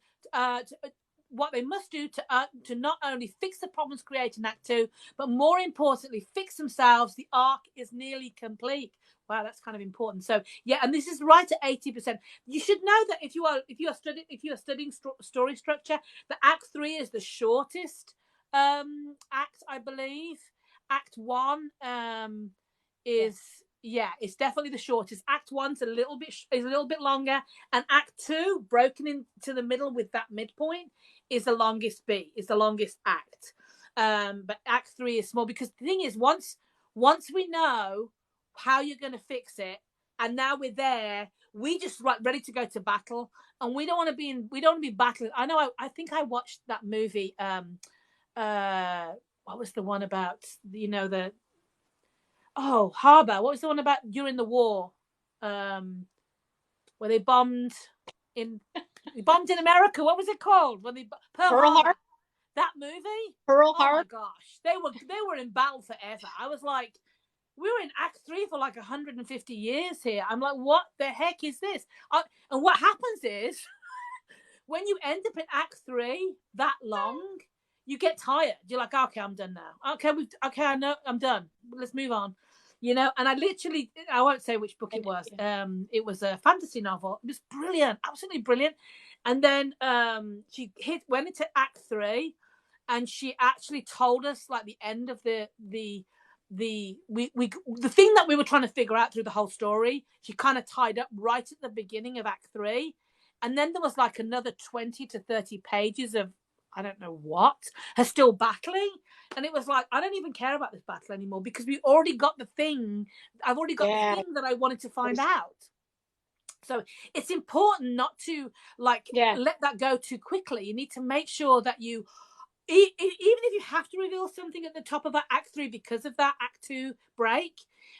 What they must do to not only fix the problems created in Act 2, but more importantly, fix themselves. The arc is nearly complete. Wow, that's kind of important. So yeah, and this is right at 80%. You should know that if you are studying story structure, the Act 3 is the shortest act, I believe. Act 1 is it's definitely the shortest. Act 1's a little bit longer, and Act 2, broken into the middle with that midpoint, is the longest beat. Is the longest act. But Act 3 is small because the thing is, once we know how you're going to fix it, and now we're there, we just ready to go to battle, and we don't want to be battling. I know. I think I watched that movie. What was the one about? Harbor. What was the one about during the war? Where they bombed in America. What was it called? When they Pearl Harbor. That movie. Pearl Harbor. Oh my gosh, they were in battle forever. I was like, we were in Act 3 for like 150 years here. I'm like, what the heck is this? And what happens is, when you end up in Act 3 that long, you get tired. You're like, okay, I'm done now. Okay, I know, I'm done. Let's move on. And I won't say which book it was. It was a fantasy novel. It was brilliant, absolutely brilliant. And then she went into Act 3, and she actually told us like the end of the thing that we were trying to figure out through the whole story. She kind of tied up right at the beginning of Act 3, and then there was like another 20 to 30 pages of I don't know what, her still battling. And it was like, I don't even care about this battle anymore because we already got the thing. I've already got the thing that I wanted to find out. So it's important not to let that go too quickly. You need to make sure that you, even if you have to reveal something at the top of that Act 3 because of that Act 2 break,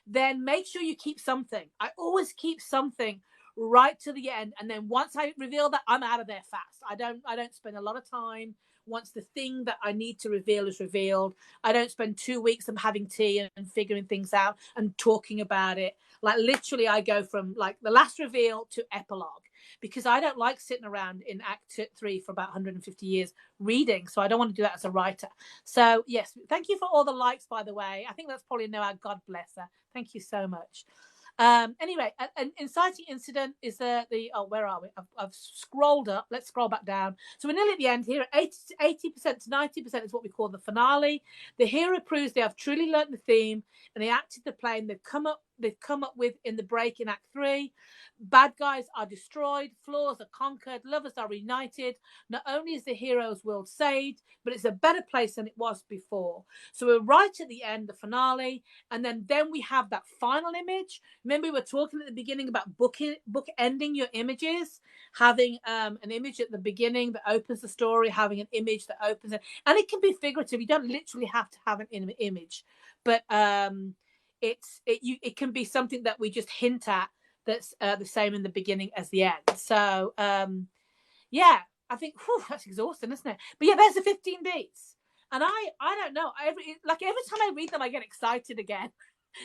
then make sure you keep something. I always keep something right to the end, and then once I reveal that, I'm out of there fast. I don't spend a lot of time once the thing that I need to reveal is revealed. I don't spend 2 weeks of having tea and figuring things out and talking about it. Like literally I go from like the last reveal to epilogue, because I don't like sitting around in Act 3 for about 150 years reading. So I don't want to do that as a writer. So yes, thank you for all the likes, by the way. I think that's probably Noah. God bless her. Thank you so much. Anyway, an inciting incident is where are we? I've scrolled up. Let's scroll back down. So we're nearly at the end here. 80% to 90% is what we call the finale. The hero proves they have truly learnt the theme and they acted the plane they've come up with in the break in Act 3. Bad guys are destroyed, flaws are conquered, lovers are reunited. Not only is the hero's world saved, but it's a better place than it was before. So we're right at the end, the finale, and then we have that final image. Remember, we were talking at the beginning about book ending your images, having an image at the beginning that opens the story, having an image that opens it, and it can be figurative. You don't literally have to have an image, but it can be something that we just hint at that's the same in the beginning as the end. So yeah, I think that's exhausting, isn't it? But yeah, there's the 15 beats, and I don't know. Every time I read them, I get excited again.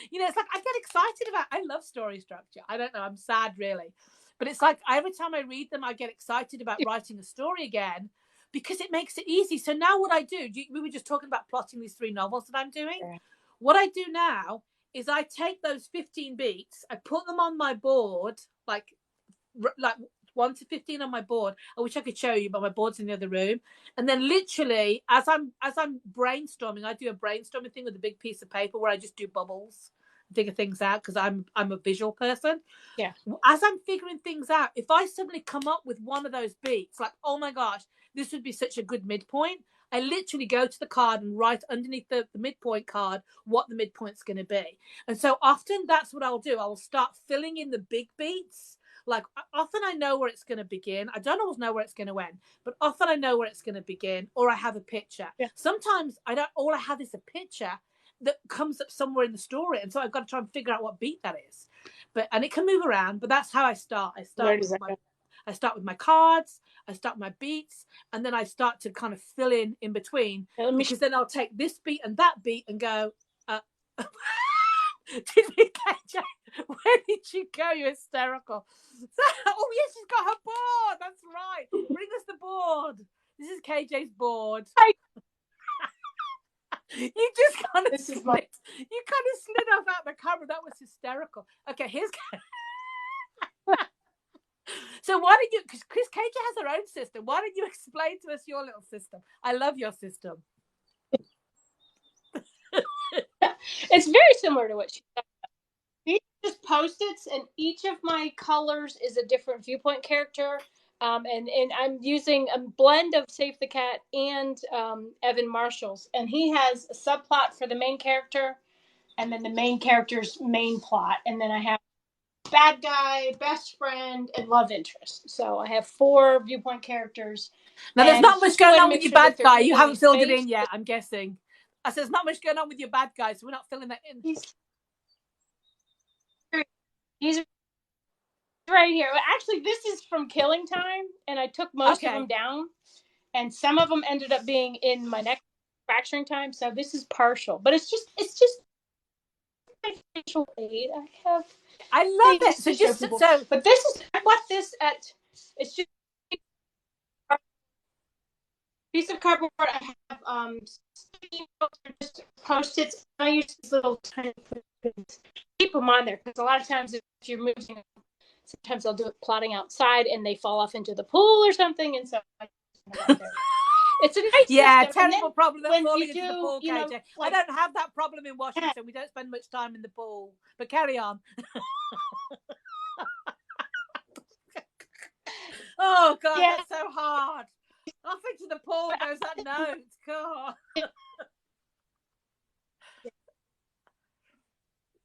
It's like I get excited about. I love story structure. I don't know. I'm sad, really, but it's like every time I read them, I get excited about writing a story again because it makes it easy. So now what I do, we were just talking about plotting these 3 novels that I'm doing. Yeah. What I do now is I take those 15 beats, I put them on my board, like 1 to 15 on my board. I wish I could show you, but my board's in the other room. And then literally, as I'm brainstorming, I do a brainstorming thing with a big piece of paper where I just do bubbles, figure things out, because I'm a visual person. Yeah. As I'm figuring things out, if I suddenly come up with one of those beats, like, oh my gosh, this would be such a good midpoint, I literally go to the card and write underneath the midpoint card what the midpoint's going to be. And so often that's what I'll do. I will start filling in the big beats. Like often I know where it's going to begin. I don't always know where it's going to end, but often I know where it's going to begin, or I have a picture. Yeah. Sometimes I don't. All I have is a picture that comes up somewhere in the story, and so I've got to try and figure out what beat that is. And it can move around, but that's how I start. I start with my cards, I start with my beats, and then I start to kind of fill in between, because then I'll take this beat and that beat and go, did we catch you? Where did you go? You're hysterical. Oh, yes, she's got her board. That's right. Bring us the board. This is KJ's board. You just kind of slid off out the camera. That was hysterical. Okay, here's... So why don't you, because KJ has her own system, why don't you explain to us your little system? I love your system. It's very similar to what she said. These are just Post-its, and each of my colors is a different viewpoint character. And I'm using a blend of Save the Cat and Evan Marshall's. And he has a subplot for the main character, and then the main character's main plot. And then I have bad guy, best friend, and love interest. So I have 4 viewpoint characters. Now, there's not much going on with your bad guy. You haven't filled it in yet, I'm guessing. I said there's not much going on with your bad guy, so we're not filling that in. He's right here. Actually, this is from Killing Time, and I took most of them down, and some of them ended up being in my next Fracturing Time. So this is partial, but it's just visual aid. I love it. So, but this is, I bought this at, it's just a piece of cardboard. I have just Post-its. I use these little tiny things. Keep them on there, because a lot of times if you're moving, sometimes I'll do it plotting outside and they fall off into the pool or something, and so it's a nice system. Terrible problem of falling into the pool, KJ. I don't have that problem in Washington. We don't spend much time in the pool, but carry on. Oh God, that's so hard. Off into the pool goes that note. God.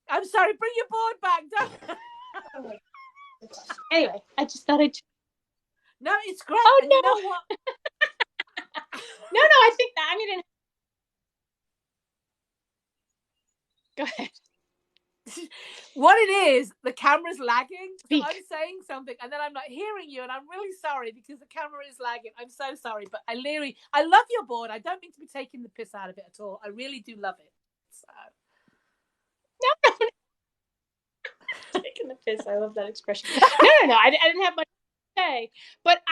I'm sorry, bring your board back. Don't. Anyway, I just thought I'd... No, it's great. Oh, and no. You know what? No, I think that, go ahead. What it is, the camera's lagging. So Speak. I'm saying something and then I'm not hearing you. And I'm really sorry because the camera is lagging. I'm so sorry. But I love your board. I don't mean to be taking the piss out of it at all. I really do love it. So. Taking the piss. I love that expression. No. I didn't have much to say. But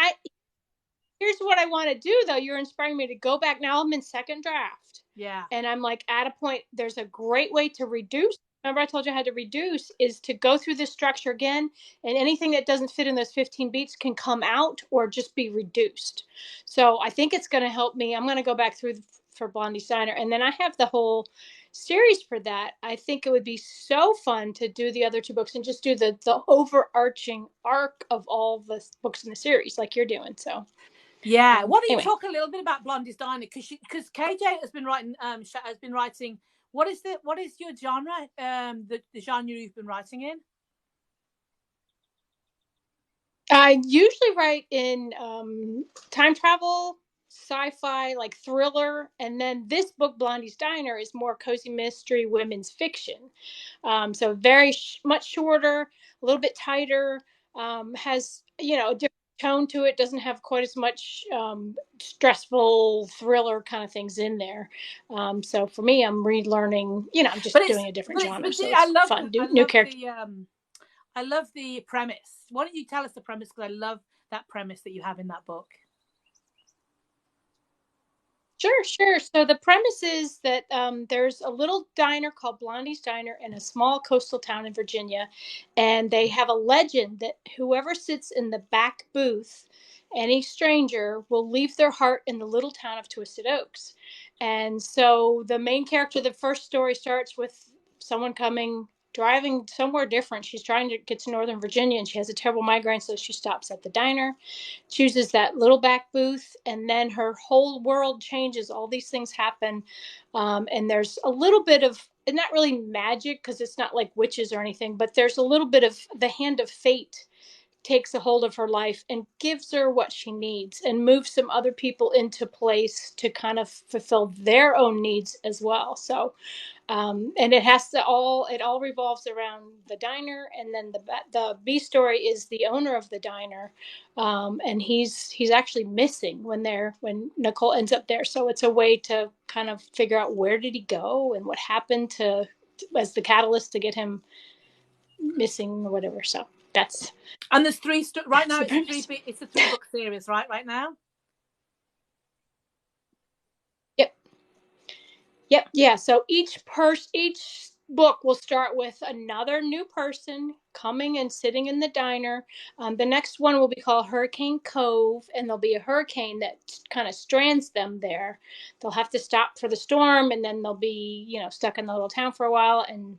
here's what I want to do, though. You're inspiring me to go back. Now I'm in second draft. Yeah. And I'm like at a point, there's a great way to reduce. Remember, I told you I had to reduce, is to go through this structure again, and anything that doesn't fit in those 15 beats can come out or just be reduced. So I think it's going to help me. I'm going to go back through for Blondie Steiner, and then I have the whole series for that. I think it would be so fun to do the other two books and just do the overarching arc of all the books in the series like you're doing. So yeah. Why don't you anyway. talk a little bit about Blondie's Diner? Because KJ has been writing. What is your genre? The genre you've been writing in. I usually write in time travel, sci-fi, like thriller, and then this book, Blondie's Diner, is more cozy mystery, women's fiction. So very much shorter, a little bit tighter, has a different tone to it. Doesn't have quite as much stressful thriller kind of things in there. So for me, I'm relearning. I'm just doing a different genre, so it's fun. New character. I love the premise. Why don't you tell us the premise? Because I love that premise that you have in that book. Sure. So the premise is that there's a little diner called Blondie's Diner in a small coastal town in Virginia, and they have a legend that whoever sits in the back booth, any stranger, will leave their heart in the little town of Twisted Oaks. And so the main character, the first story starts with someone driving somewhere different. She's trying to get to Northern Virginia, and she has a terrible migraine, so she stops at the diner, chooses that little back booth, and then her whole world changes. All these things happen, and there's a little bit of, not really magic because it's not like witches or anything, but there's a little bit of the hand of fate takes a hold of her life and gives her what she needs and moves some other people into place to kind of fulfill their own needs as well. So and it all revolves around the diner, and then the B story is the owner of the diner, and he's actually missing when Nicole ends up there. So it's a way to kind of figure out where did he go and what happened to as the catalyst to get him missing or whatever. So that's and there's three right now. It's a 3-book series, right now. Yep. Yeah. So each book will start with another new person coming and sitting in the diner. The next one will be called Hurricane Cove, and there'll be a hurricane that kind of strands them there. They'll have to stop for the storm, and then they'll be, stuck in the little town for a while, and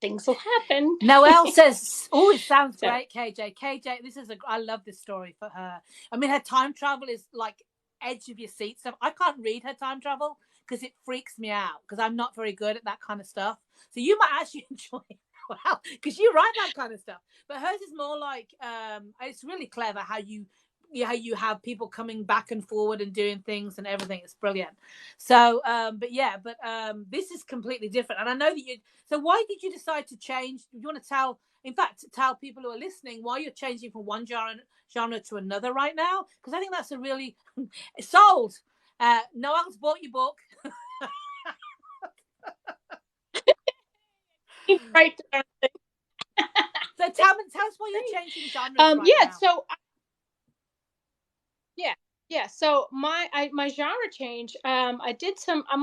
things will happen. Noelle says, "Oh, it sounds great, KJ. KJ, I love this story for her. I mean, her time travel is like edge of your seat stuff. I can't read her time travel because it freaks me out because I'm not very good at that kind of stuff. So you might actually enjoy it. Wow, because you write that kind of stuff. But hers is more like it's really clever how you have people coming back and forward and doing things and everything. It's brilliant. So this is completely different. And I know that so why did you decide to change? You want to tell people who are listening why you're changing from one genre to another right now? Because I think that's a really sold. Noelle's bought your book. Right. So tell us why you're changing genres right now. So my genre change. I'm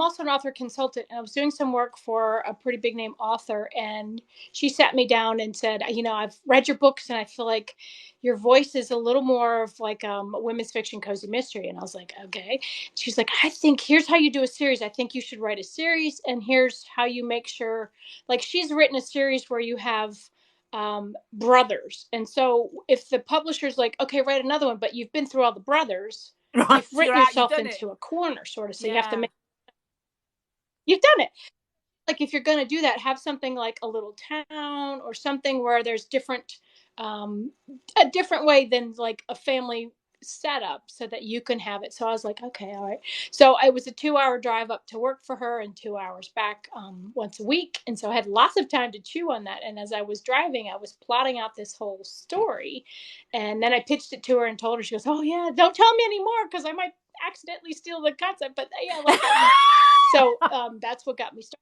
also an author consultant, and I was doing some work for a pretty big name author, and she sat me down and said, I've read your books, and I feel like your voice is a little more of like a women's fiction cozy mystery. And I was like, okay. She's like, I think here's how you do a series. I think you should write a series, and here's how you make sure. Like, she's written a series where you have brothers, and so if the publisher's like, okay, write another one, but you've been through all the brothers, right, you've written yourself into a corner, sort of. So you have to you've done it. Like, if you're going to do that, have something like a little town or something where there's a different way than like a family setup so that you can have it. So I was like, okay, all right. So it was a 2-hour drive up to work for her and 2 hours back once a week. And so I had lots of time to chew on that. And as I was driving, I was plotting out this whole story. And then I pitched it to her and told her, she goes, oh yeah, don't tell me anymore because I might accidentally steal the concept. But yeah, I like that. So that's what got me started.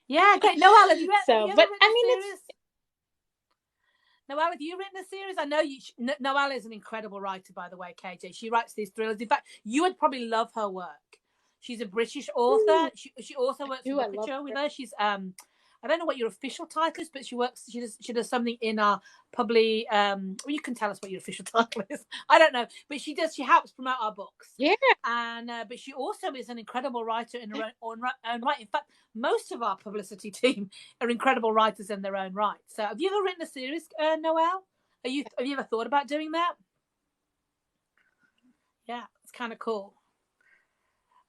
Yeah, great. Noelle, have you ever written a series? Noelle, have you written a series? I know you. Noelle is an incredible writer, by the way, KJ. She writes these thrillers. In fact, you would probably love her work. She's a British author. She also works for Bookahcho with her. She's I don't know what your official title is, but she does something in our probably well, you can tell us what your official title is. I don't know, but she helps promote our books. Yeah. And but she also is an incredible writer in her own right. In fact, most of our publicity team are incredible writers in their own right. So have you ever written a series, Noelle? Have you ever thought about doing that? Yeah, it's kind of cool.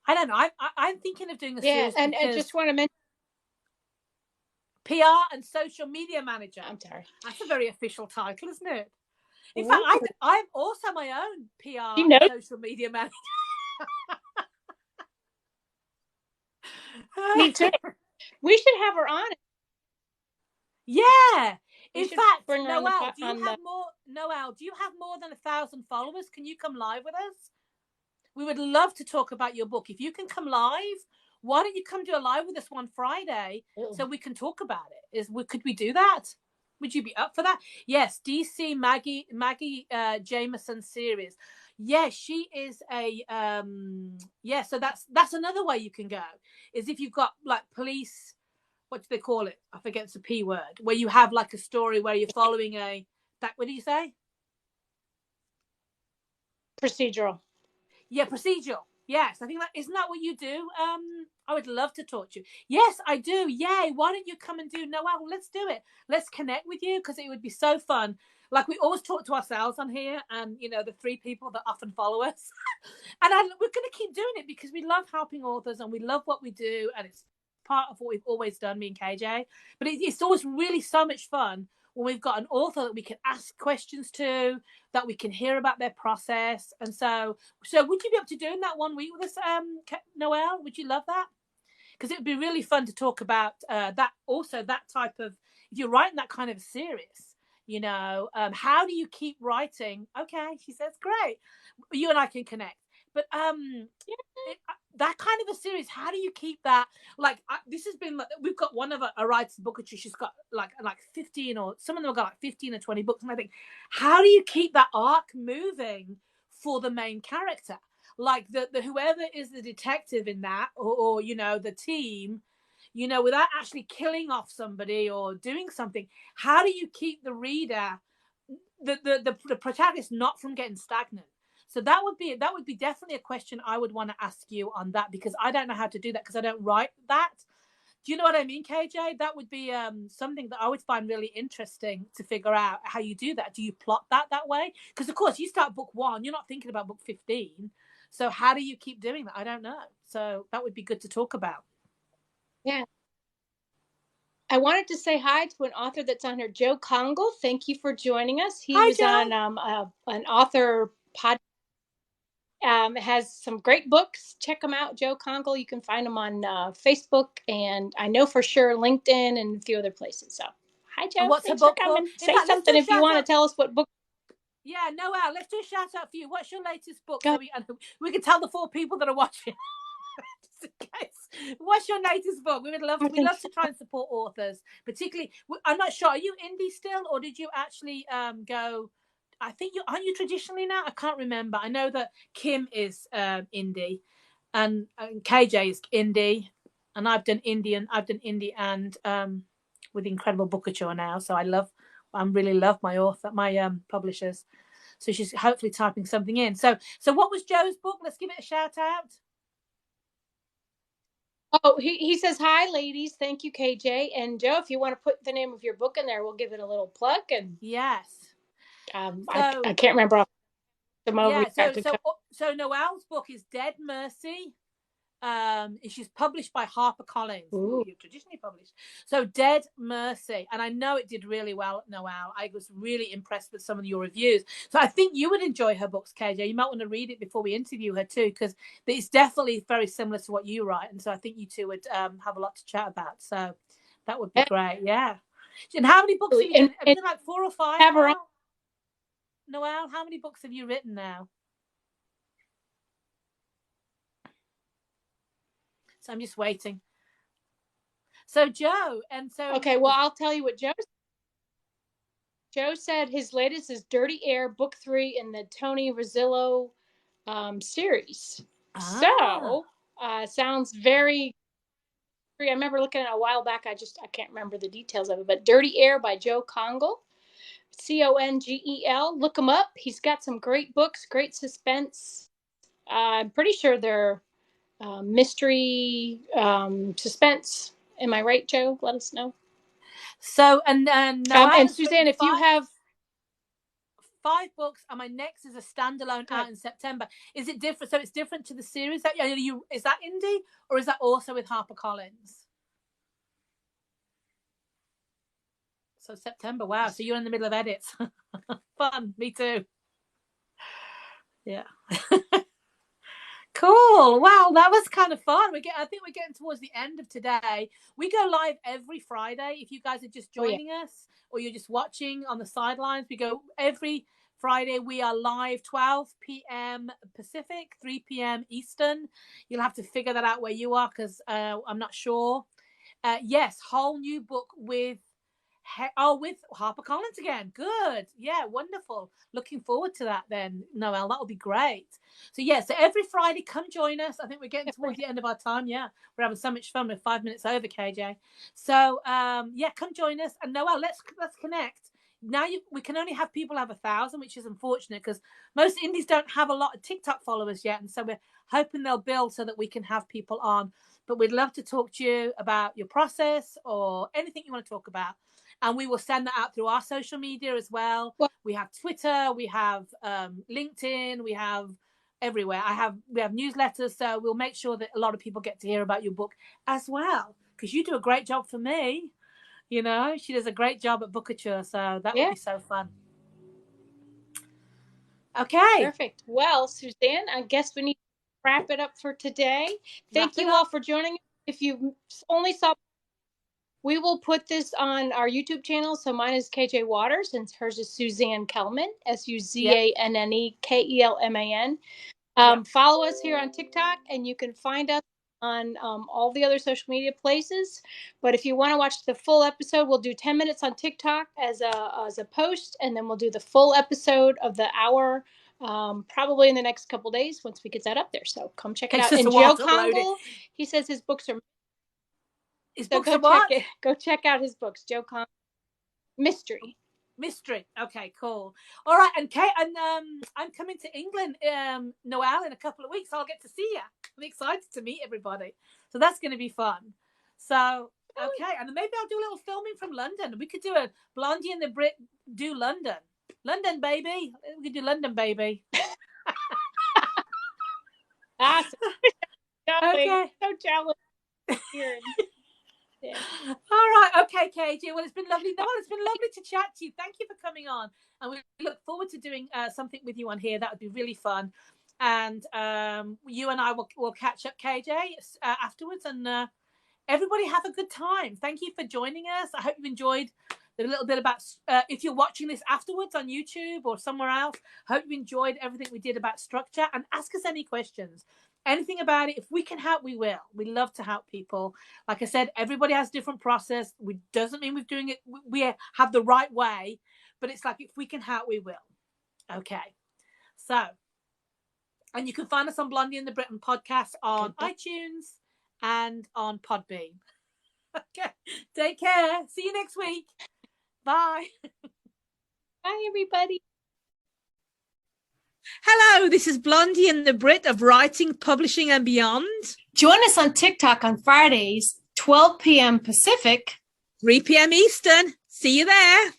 I don't know. I'm thinking of doing a series. And I just want to mention PR and social media manager. I'm sorry. That's a very official title, isn't it? In fact, I'm also my own PR and social media manager. Me too. We should have her on. Yeah. In fact, Noelle, do you have more than 1,000 followers? Can you come live with us? We would love to talk about your book. If you can come live, why don't you come do a live with us one Friday so we can talk about it? Could we do that? Would you be up for that? Yes, DC Maggie Jameson series. Yes, she is a so that's another way you can go. Is if you've got like police, what do they call it? I forget, it's a P word, where you have like a story where you're following what do you say? Procedural. Yeah, procedural. Yes, I think isn't that what you do? I would love to talk to you. Yes, I do. Yay! Why don't you come and do? Noelle, let's do it. Let's connect with you because it would be so fun. Like we always talk to ourselves on here, and the 3 people that often follow us, and we're going to keep doing it because we love helping authors and we love what we do, and it's part of what we've always done, me and KJ. But it's always really so much fun when we've got an author that we can ask questions to, that we can hear about their process. And so would you be able to do that one week with us, Noelle? Would you love that? Because it would be really fun to talk about that. Also, that type of, if you're writing that kind of series, how do you keep writing? Okay, she says, great. You and I can connect. But that kind of a series, how do you keep that? Like this has been, we've got one of a writer's book, she's got like 15, or some of them have got like 15 or 20 books, and I think, how do you keep that arc moving for the main character? Like the whoever is the detective in that, or the team, without actually killing off somebody or doing something, how do you keep the reader, the protagonist, not from getting stagnant? So that would be definitely a question I would want to ask you on that, because I don't know how to do that because I don't write that. Do you know what I mean, KJ? That would be something that I would find really interesting to figure out how you do that. Do you plot that way? Because of course you start book 1, you're not thinking about book 15. So how do you keep doing that? I don't know. So that would be good to talk about. Yeah. I wanted to say hi to an author that's on here, Joe Congle. Thank you for joining us. He was on an author podcast. Has some great books. Check them out, Joe Congle. You can find him on Facebook, and I know for sure LinkedIn and a few other places. So, hi, Joe. And what's her book called? Say something if you want to tell us what book. Yeah, Noelle, let's do a shout out for you. What's your latest book? So we can tell the 4 people that are watching. Just in case. What's your latest book? We would love to try and support authors, particularly. I'm not sure. Are you indie still, or did you actually go? I think aren't you traditionally now? I can't remember. I know that Kim is indie, and KJ is indie, and I've done indie and with Incredible Bookahcho now. So I really love my author, my publishers. So she's hopefully typing something in. So what was Joe's book? Let's give it a shout out. Oh, he says, hi, ladies. Thank you, KJ. And Joe, if you want to put the name of your book in there, we'll give it a little plug. And yes. I can't remember off the moment. So Noelle's book is Dead Mercy. She's published by HarperCollins. Ooh. You're traditionally published. So Dead Mercy. And I know it did really well at Noel. I was really impressed with some of your reviews. So I think you would enjoy her books, KJ. You might want to read it before we interview her too, because it's definitely very similar to what you write. And so I think you two would have a lot to chat about. So that would be great. Yeah. And how many books have you written? Have you done like 4 or 5 now? Noel, how many books have you written now? So I'm just waiting. So Joe, and so okay, well, I'll tell you what Joe said. His latest is Dirty Air, book 3 in the Tony Rosillo series. So sounds very. I remember looking at it a while back. I can't remember the details of it, but Dirty Air by Joe Congel, Congel. Look him up. He's got some great books, great suspense. I'm pretty sure they're mystery, suspense. Am I right, Joe? Let us know. So and Suzanne, if you have 5 books, and my next is a standalone out in September. Is it different? So it's different to the series that you is that indie, or is that also with HarperCollins? So September, wow. So you're in the middle of edits. Fun, me too. Yeah. Cool. Wow, that was kind of fun. I think we're getting towards the end of today. We go live every Friday. If you guys are just joining us or you're just watching on the sidelines, we go every Friday. We are live 12 p.m. Pacific, 3 p.m. Eastern. You'll have to figure that out where you are, because I'm not sure. Yes, whole new book with HarperCollins again. Good. Yeah, wonderful. Looking forward to that then, Noel. That'll be great. So so every Friday, come join us. I think we're getting towards the end of our time. Yeah, we're having so much fun. We're 5 minutes over, KJ. So come join us. And Noel, let's connect. Now we can only have people have 1,000, which is unfortunate because most indies don't have a lot of TikTok followers yet, and so we're hoping they'll build so that we can have people on. But we'd love to talk to you about your process or anything you want to talk about. And we will send that out through our social media as well. We have Twitter, we have LinkedIn, we have everywhere. We have newsletters, so we'll make sure that a lot of people get to hear about your book as well. Because you do a great job for me. You know, she does a great job at Bookature, so that would be so fun. Okay. Perfect. Well, Suzanne, I guess we need to wrap it up for today. Thank you all for joining. If you only saw, we will put this on our YouTube channel. So mine is KJ Waters and hers is Suzanne Kelman, SUZANNEKELMAN. Follow us here on TikTok, and you can find us on all the other social media places. But if you want to watch the full episode, we'll do 10 minutes on TikTok as a post, and then we'll do the full episode of the hour probably in the next couple days once we get that up there. So come check it out. And Joe Congel, he says his books are go check out his books. Joe Congel, Mystery. Okay, cool. All right, and Kate, and I'm coming to England, Noel, in a couple of weeks. So I'll get to see you. I'm excited to meet everybody. So that's going to be fun. So okay, and maybe I'll do a little filming from London. We could do a Blondie and the Brit do London, baby. We could do London, baby. Awesome. Okay. So jealous. Yeah. All right. Okay, KJ. Well, it's been lovely. Noel, it's been lovely to chat to you. Thank you for coming on. And we look forward to doing something with you on here. That would be really fun. And you and I will catch up, KJ, afterwards. And everybody have a good time. Thank you for joining us. I hope you enjoyed a little bit about, if you're watching this afterwards on YouTube or somewhere else, hope you enjoyed everything we did about structure, and ask us any questions. Anything about it. If we can help, we will. We love to help people. Like I said, everybody has a different process. We doesn't mean we're doing it. We have the right way, but it's like if we can help, we will. Okay. So, and you can find us on Blondie and the Brit podcast on iTunes and on Podbean. Okay. Take care. See you next week. Bye. Bye, everybody. Hello, this is Blondie and the Brit of Writing, Publishing and Beyond. Join us on TikTok on Fridays, 12 p.m. Pacific, 3 p.m. Eastern. See you there.